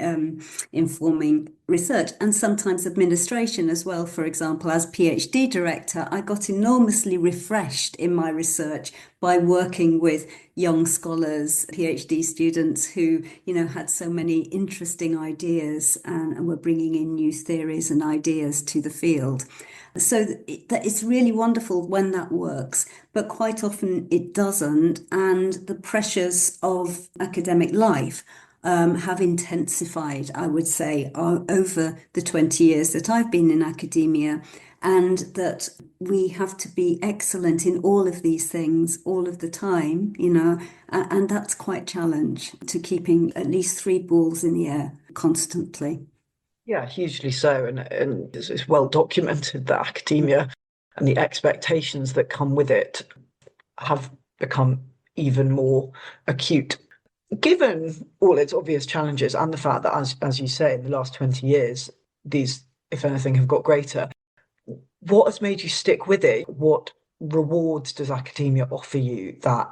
informing research and sometimes administration as well. For example, as PhD director, I got enormously refreshed in my research by working with young scholars, PhD students who, you know, had so many interesting ideas and were bringing in new theories and ideas to the field. So it's really wonderful when that works, but quite often it doesn't. And the pressures of academic life have intensified, I would say, over the 20 years that I've been in academia, and that we have to be excellent in all of these things all of the time, you know, and that's quite a challenge to keeping at least three balls in the air constantly. Yeah, hugely so. And it's well documented that academia and the expectations that come with it have become even more acute. Given all its obvious challenges and the fact that, as you say, in the last 20 years, these, if anything, have got greater, what has made you stick with it? What rewards does academia offer you that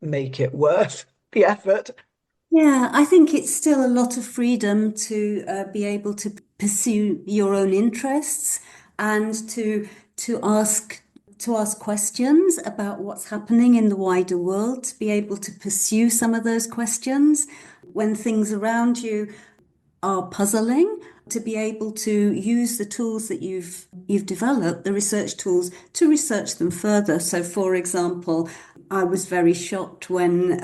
make it worth the effort? Yeah, I think it's still a lot of freedom to be able to pursue your own interests and to ask questions about what's happening in the wider world, to be able to pursue some of those questions when things around you are puzzling, to be able to use the tools that you've developed, the research tools, to research them further. So, for example, I was very shocked when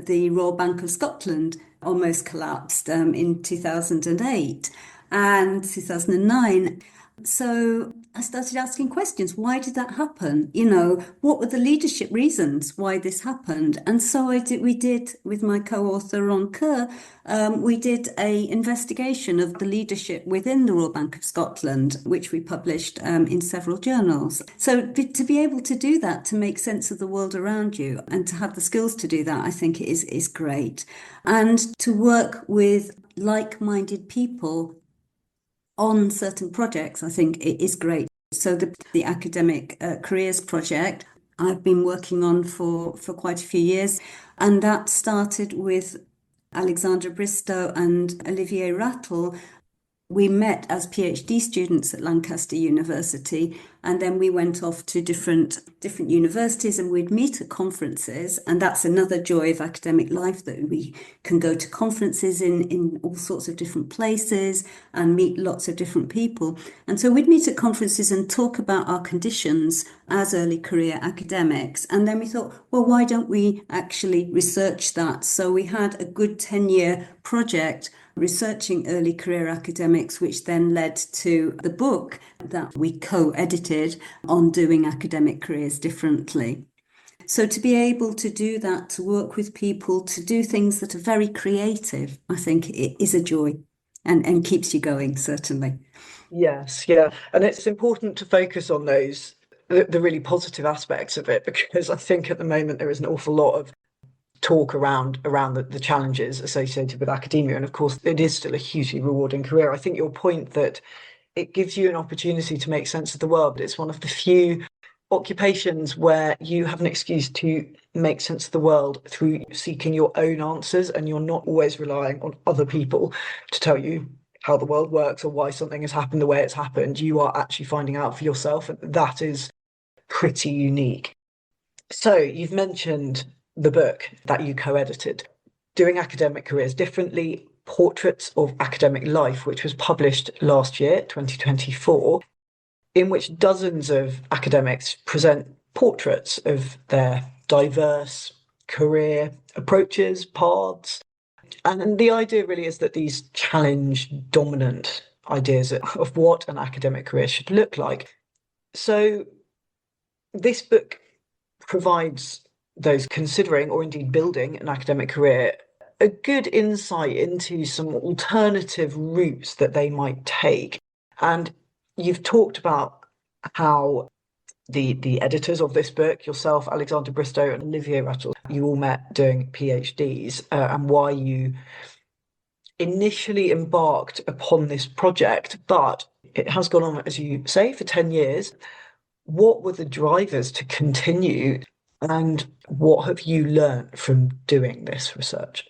the Royal Bank of Scotland almost collapsed in 2008 and 2009. So I started asking questions. Why did that happen? You know, what were the leadership reasons why this happened? And so we did with my co-author Ron Kerr, we did a investigation of the leadership within the Royal Bank of Scotland, which we published in several journals. So to be able to do that, to make sense of the world around you and to have the skills to do that, I think is great. And to work with like-minded people on certain projects, I think it is great. So the academic careers project I've been working on for quite a few years, and that started with Alexandra Bristow and Olivier Rattle. We met as PhD students at Lancaster University, and then we went off to different universities, and we'd meet at conferences. And that's another joy of academic life, that we can go to conferences in all sorts of different places and meet lots of different people. And so we'd meet at conferences and talk about our conditions as early career academics. And then we thought, well, why don't we actually research that? So we had a good 10-year project researching early career academics, which then led to the book that we co-edited on doing academic careers differently. So to be able to do that, to work with people, to do things that are very creative, I think it is a joy and keeps you going, certainly. Yes, yeah. And it's important to focus on those, the really positive aspects of it, because I think at the moment there is an awful lot of talk around the challenges associated with academia. And of course, it is still a hugely rewarding career. I think your point that it gives you an opportunity to make sense of the world. It's one of the few occupations where you have an excuse to make sense of the world through seeking your own answers, and you're not always relying on other people to tell you how the world works or why something has happened the way it's happened. You are actually finding out for yourself, and that is pretty unique. So you've mentioned the book that you co-edited. Doing academic careers differently, Portraits of Academic Life, which was published last year, 2024, in which dozens of academics present portraits of their diverse career approaches, paths. And the idea really is that these challenge dominant ideas of what an academic career should look like. So this book provides those considering or indeed building an academic career a good insight into some alternative routes that they might take. And you've talked about how the editors of this book, yourself, Alexander Bristow, and Olivier Rattle, you all met doing PhDs, and why you initially embarked upon this project, but it has gone on, as you say, for 10 years. What were the drivers to continue, and what have you learned from doing this research?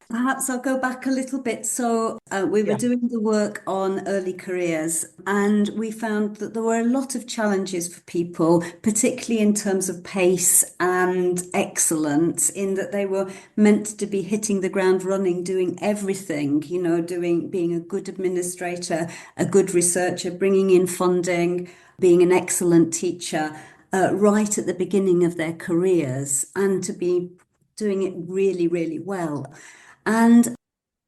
Perhaps I'll go back a little bit. So we were Yeah. doing the work on early careers, and we found that there were a lot of challenges for people, particularly in terms of pace and excellence, in that they were meant to be hitting the ground running, doing everything, being a good administrator, a good researcher, bringing in funding, being an excellent teacher, right at the beginning of their careers, and to be doing it really, really well. And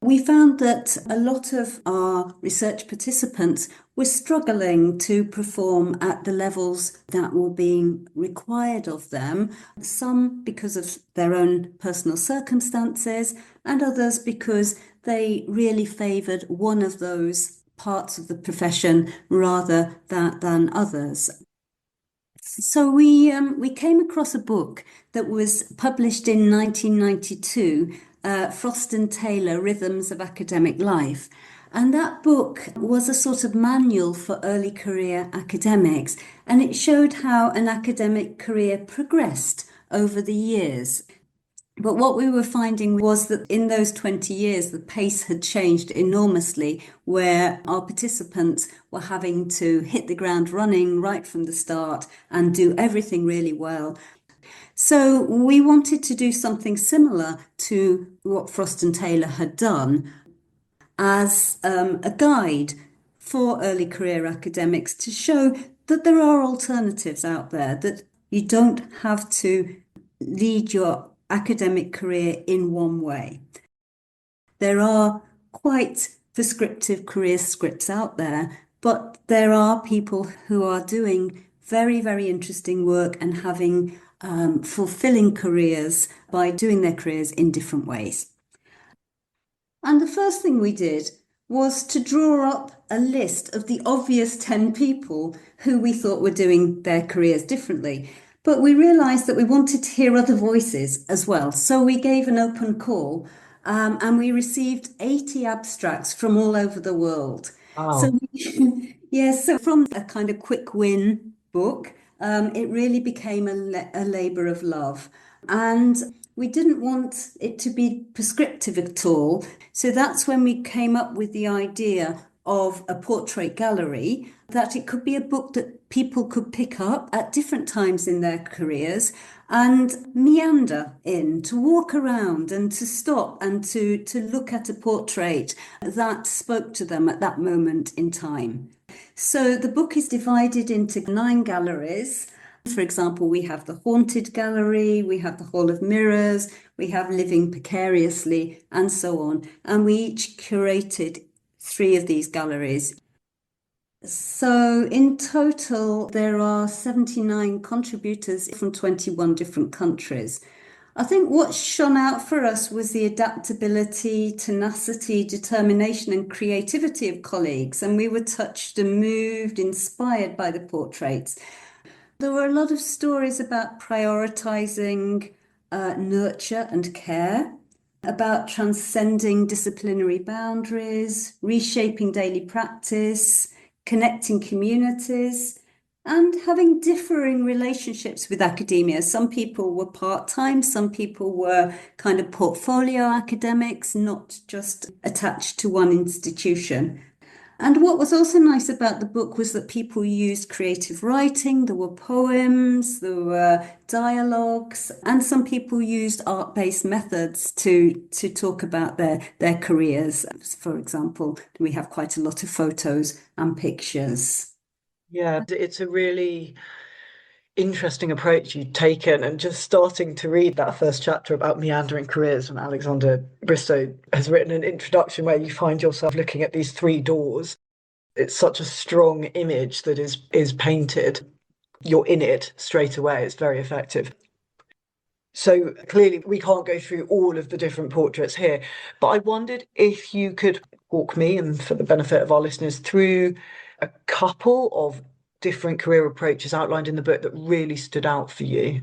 we found that a lot of our research participants were struggling to perform at the levels that were being required of them, some because of their own personal circumstances, and others because they really favoured one of those parts of the profession rather than others. So we came across a book that was published in 1992, Frost and Taylor, Rhythms of Academic Life. And that book was a sort of manual for early career academics, and it showed how an academic career progressed over the years. But what we were finding was that in those 20 years, the pace had changed enormously, where our participants were having to hit the ground running right from the start and do everything really well. So we wanted to do something similar to what Frost and Taylor had done as a guide for early career academics to show that there are alternatives out there, that you don't have to lead your academic career in one way. There are quite prescriptive career scripts out there, but there are people who are doing very, very interesting work and having fulfilling careers by doing their careers in different ways. And the first thing we did was to draw up a list of the obvious 10 people who we thought were doing their careers differently. But we realised that we wanted to hear other voices as well. So we gave an open call and we received 80 abstracts from all over the world. Wow. So, so from a kind of quick win book, it really became a labour of love. And we didn't want it to be prescriptive at all. So that's when we came up with the idea of a portrait gallery, that it could be a book that people could pick up at different times in their careers and meander in, to walk around and to stop and to look at a portrait that spoke to them at that moment in time. So the book is divided into 9 galleries. For example, we have the Haunted Gallery, we have the Hall of Mirrors, we have Living Precariously, and so on. And we each curated 3 of these galleries. So in total, there are 79 contributors from 21 different countries. I think what shone out for us was the adaptability, tenacity, determination, and creativity of colleagues. And we were touched and moved, inspired by the portraits. There were a lot of stories about prioritizing nurture and care, about transcending disciplinary boundaries, reshaping daily practice, connecting communities, and having differing relationships with academia. Some people were part-time, some people were kind of portfolio academics, not just attached to one institution. And what was also nice about the book was that people used creative writing. There were poems, there were dialogues, and some people used art-based methods to talk about their careers. For example, we have quite a lot of photos and pictures. Yeah, it's a really interesting approach you've taken, and just starting to read that first chapter about meandering careers from Alexander Bristow has written an introduction where you find yourself looking at these three doors. It's such a strong image that is painted. You're in it straight away. It's very effective. So clearly we can't go through all of the different portraits here, but I wondered if you could walk me, and for the benefit of our listeners, through a couple of different career approaches outlined in the book that really stood out for you.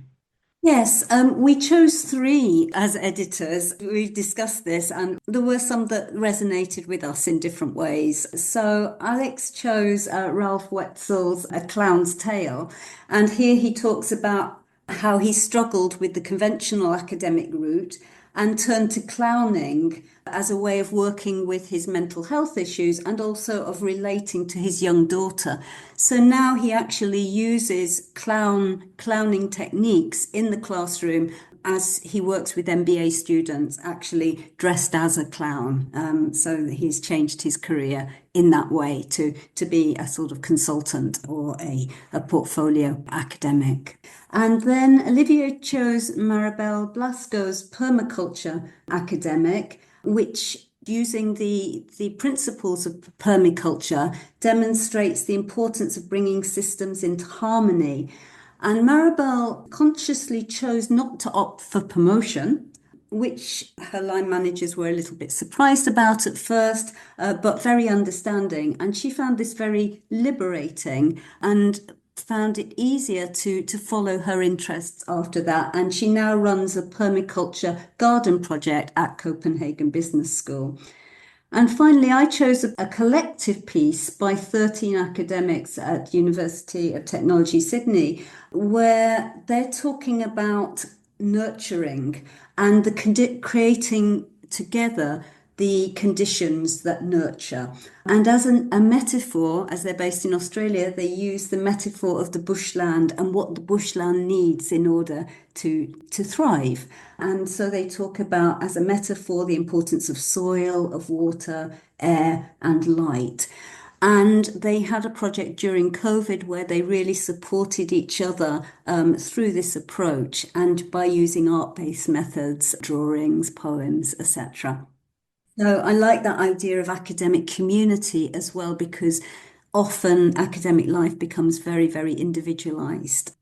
Yes, we chose three as editors. We've discussed this, and there were some that resonated with us in different ways. So Alex chose Ralph Wetzel's A Clown's Tale, and here he talks about how he struggled with the conventional academic route and turned to clowning as a way of working with his mental health issues and also of relating to his young daughter. So now he actually uses clowning techniques in the classroom as he works with MBA students, actually dressed as a clown. So he's changed his career in that way to be a sort of consultant or a portfolio academic. And then Olivia chose Maribel Blasco's permaculture academic, which using the principles of permaculture demonstrates the importance of bringing systems into harmony. And Maribel consciously chose not to opt for promotion, which her line managers were a little bit surprised about at first, but very understanding. And she found this very liberating and found it easier to follow her interests after that. And she now runs a permaculture garden project at Copenhagen Business School. And finally, I chose a collective piece by 13 academics at University of Technology, Sydney, where they're talking about nurturing and creating together the conditions that nurture. And as a metaphor, as they're based in Australia, they use the metaphor of the bushland and what the bushland needs in order to thrive. And so they talk about, as a metaphor, the importance of soil, of water, air, and light. And they had a project during COVID where they really supported each other through this approach and by using art-based methods, drawings, poems, etc. So I like that idea of academic community as well, because often academic life becomes very, very individualized.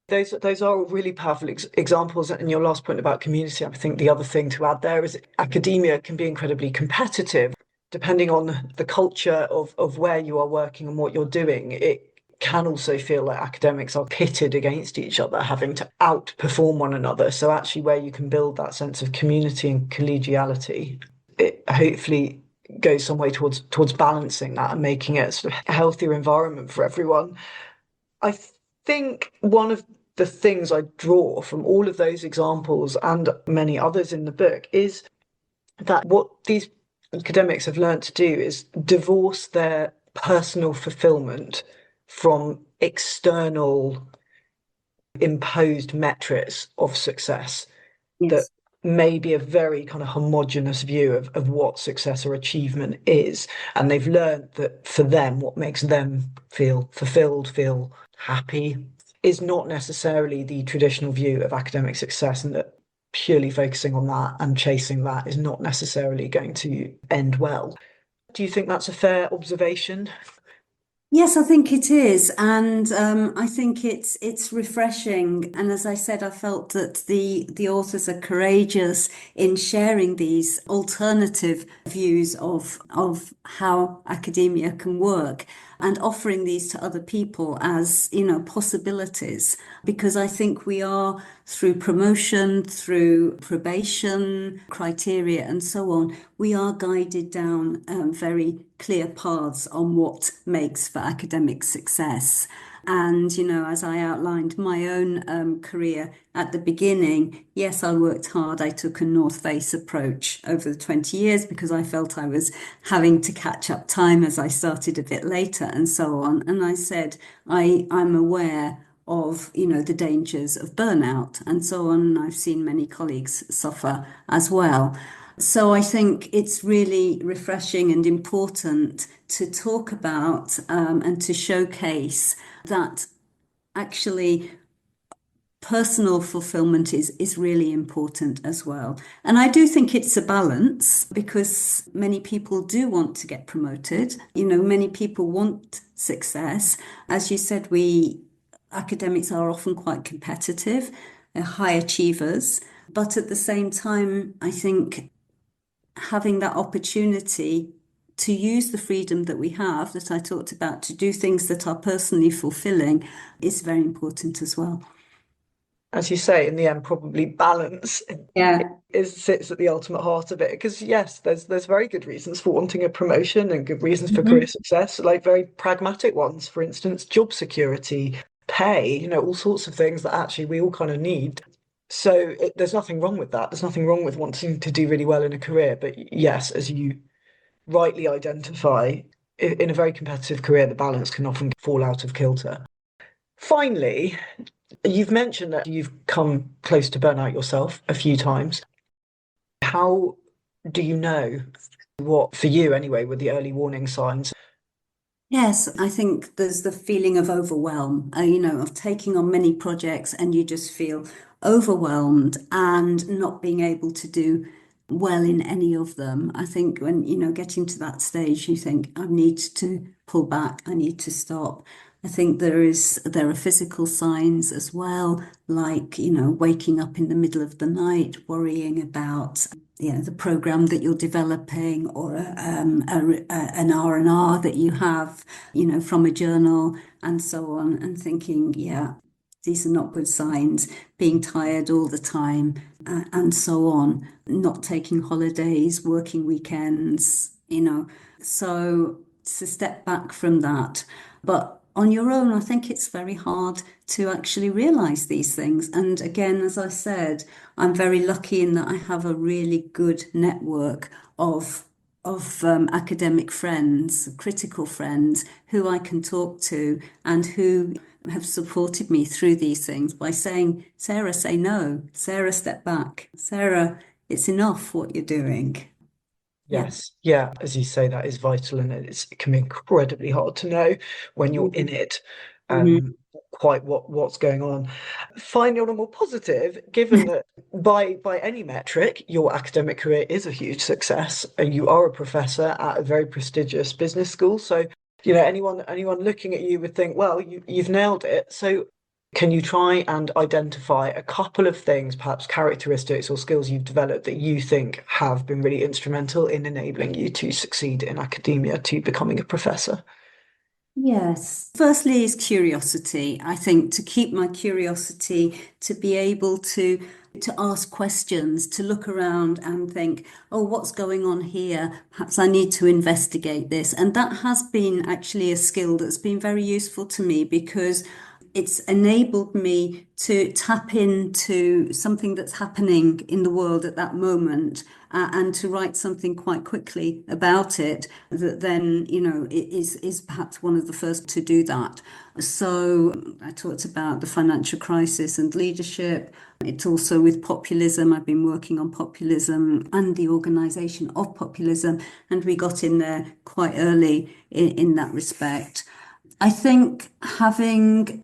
Those are all really powerful examples. And your last point about community, I think the other thing to add there is academia can be incredibly competitive. Depending on the culture of where you are working and what you're doing, it can also feel like academics are pitted against each other, having to outperform one another. So actually where you can build that sense of community and collegiality, it hopefully goes some way towards balancing that and making it sort of a healthier environment for everyone. I think one of the things I draw from all of those examples and many others in the book is that what these academics have learned to do is divorce their personal fulfillment from external imposed metrics of success that Yes. may be a very kind of homogenous view of what success or achievement is. And they've learned that for them, what makes them feel fulfilled, feel happy, is not necessarily the traditional view of academic success, and that purely focusing on that and chasing that is not necessarily going to end well. Do you think that's a fair observation? Yes, I think it is, and I think it's refreshing. And as I said, I felt that the authors are courageous in sharing these alternative views of how academia can work and offering these to other people as, possibilities. Because I think we are, through promotion, through probation criteria, and so on, we are guided down very clear paths on what makes for academic success. And, as I outlined my own career at the beginning, yes, I worked hard. I took a North Face approach over the 20 years because I felt I was having to catch up time as I started a bit later and so on. And I said, I'm aware of, the dangers of burnout and so on. And I've seen many colleagues suffer as well. So I think it's really refreshing and important to talk about and to showcase that actually personal fulfillment is really important as well. And I do think it's a balance because many people do want to get promoted. Many people want success. As you said, academics are often quite competitive, they're high achievers. But at the same time, I think having that opportunity to use the freedom that we have, that I talked about, to do things that are personally fulfilling is very important as well. As you say, in the end, probably balance Yeah. sits at the ultimate heart of it. Because yes, there's very good reasons for wanting a promotion and good reasons for career success, like very pragmatic ones. For instance, job security, pay, all sorts of things that actually we all kind of need. So there's nothing wrong with that. There's nothing wrong with wanting to do really well in a career. But yes, as you rightly identify, in a very competitive career, the balance can often fall out of kilter. Finally, you've mentioned that you've come close to burnout yourself a few times. How do you know what, for you anyway, were the early warning signs? Yes, I think there's the feeling of overwhelm, of taking on many projects and you just feel overwhelmed and not being able to do well in any of them. I think when, getting to that stage, you think, I need to pull back, I need to stop. I think there are physical signs as well, like, waking up in the middle of the night, worrying about the program that you're developing or an R&R that you have, from a journal and so on, and thinking, yeah, these are not good signs, being tired all the time and so on, not taking holidays, working weekends, so to step back from that. But on your own, I think it's very hard to actually realize these things. And again, as I said, I'm very lucky in that I have a really good network of academic friends, critical friends who I can talk to and who have supported me through these things by saying, Sarah, say no. Sarah, step back. Sarah, it's enough what you're doing. Yes, yeah, as you say, that is vital, and it can be incredibly hard to know when you're in it, Mhm. quite what's going on. Finally, on a more positive, given that by any metric, your academic career is a huge success, and you are a professor at a very prestigious business school, so anyone looking at you would think, well, you've nailed it. So can you try and identify a couple of things, perhaps characteristics or skills you've developed that you think have been really instrumental in enabling you to succeed in academia, to becoming a professor? Yes. Firstly is curiosity. I think to keep my curiosity, to be able to ask questions, to look around and think, oh, what's going on here? Perhaps I need to investigate this. And that has been actually a skill that's been very useful to me because it's enabled me to tap into something that's happening in the world at that moment and to write something quite quickly about it that then, is perhaps one of the first to do that. So I talked about the financial crisis and leadership. It's also with populism. I've been working on populism and the organisation of populism, and we got in there quite early in that respect. I think having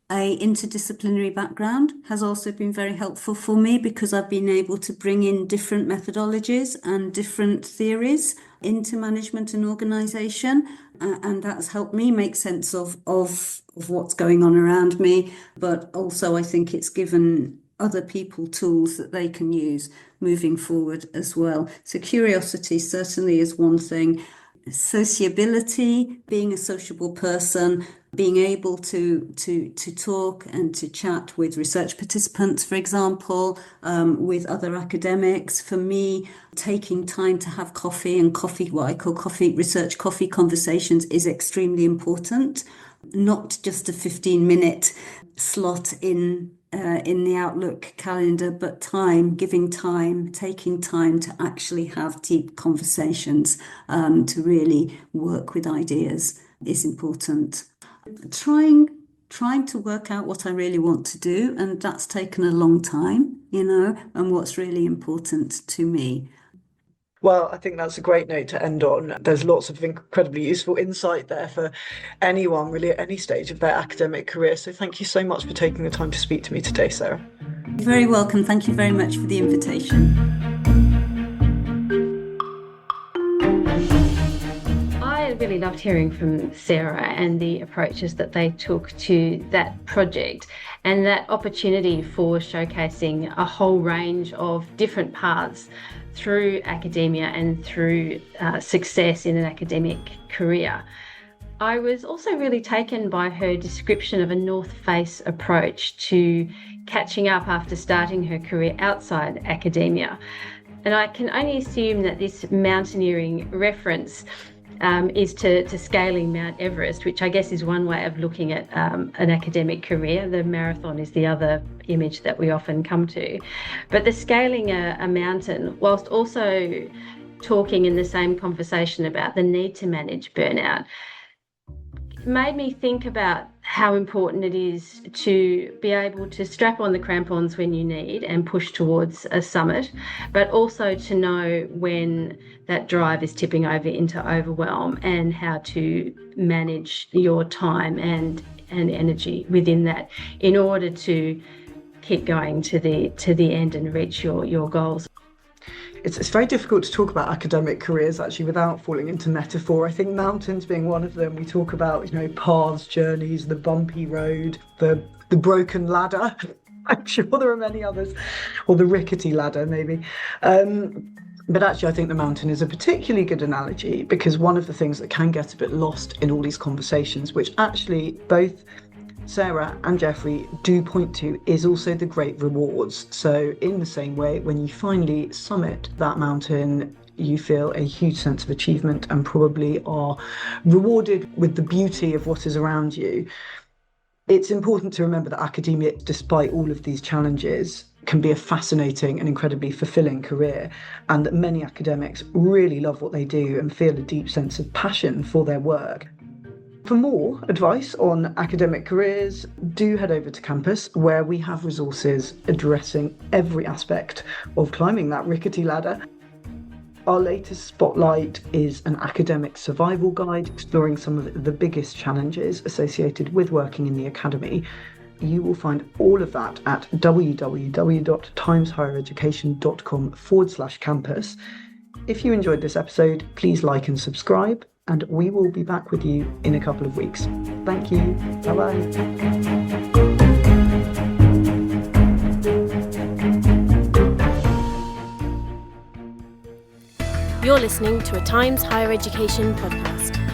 a interdisciplinary background has also been very helpful for me because I've been able to bring in different methodologies and different theories into management and organisation, and that's helped me make sense of what's going on around me. But also, I think it's given other people tools that they can use moving forward as well. So curiosity certainly is one thing. Sociability, being a sociable person, being able to talk and to chat with research participants, for example, with other academics. For me, taking time to have coffee and coffee, what I call coffee, research coffee conversations is extremely important. not just a 15-minute slot in the Outlook calendar, but taking time to actually have deep conversations, to really work with ideas is important. Trying to work out what I really want to do, and that's taken a long time, and what's really important to me. Well, I think that's a great note to end on. There's lots of incredibly useful insight there for anyone really at any stage of their academic career. So thank you so much for taking the time to speak to me today, Sarah. You're very welcome. Thank you very much for the invitation. I really loved hearing from Sarah and the approaches that they took to that project, and that opportunity for showcasing a whole range of different paths through academia and through success in an academic career. I was also really taken by her description of a North Face approach to catching up after starting her career outside academia. And I can only assume that this mountaineering reference is to scaling Mount Everest, which I guess is one way of looking at an academic career. The marathon is the other image that we often come to. But the scaling a mountain, whilst also talking in the same conversation about the need to manage burnout, made me think about how important it is to be able to strap on the crampons when you need and push towards a summit, but also to know when that drive is tipping over into overwhelm and how to manage your time and energy within that in order to keep going to the end and reach your goals. It's very difficult to talk about academic careers actually without falling into metaphor. I think mountains being one of them. We talk about, paths, journeys, the bumpy road, the broken ladder. I'm sure there are many others, or the rickety ladder maybe. But actually, I think the mountain is a particularly good analogy, because one of the things that can get a bit lost in all these conversations, which actually both Sarah and Jeffrey do point to, is also the great rewards. So in the same way, when you finally summit that mountain, you feel a huge sense of achievement and probably are rewarded with the beauty of what is around you. It's important to remember that academia, despite all of these challenges, can be a fascinating and incredibly fulfilling career, and that many academics really love what they do and feel a deep sense of passion for their work. For more advice on academic careers, do head over to campus, where we have resources addressing every aspect of climbing that rickety ladder. Our latest spotlight is an academic survival guide exploring some of the biggest challenges associated with working in the academy. You will find all of that at www.timeshighereducation.com/campus. If you enjoyed this episode, please like and subscribe, and we will be back with you in a couple of weeks. Thank you. Bye-bye. You're listening to a Times Higher Education podcast.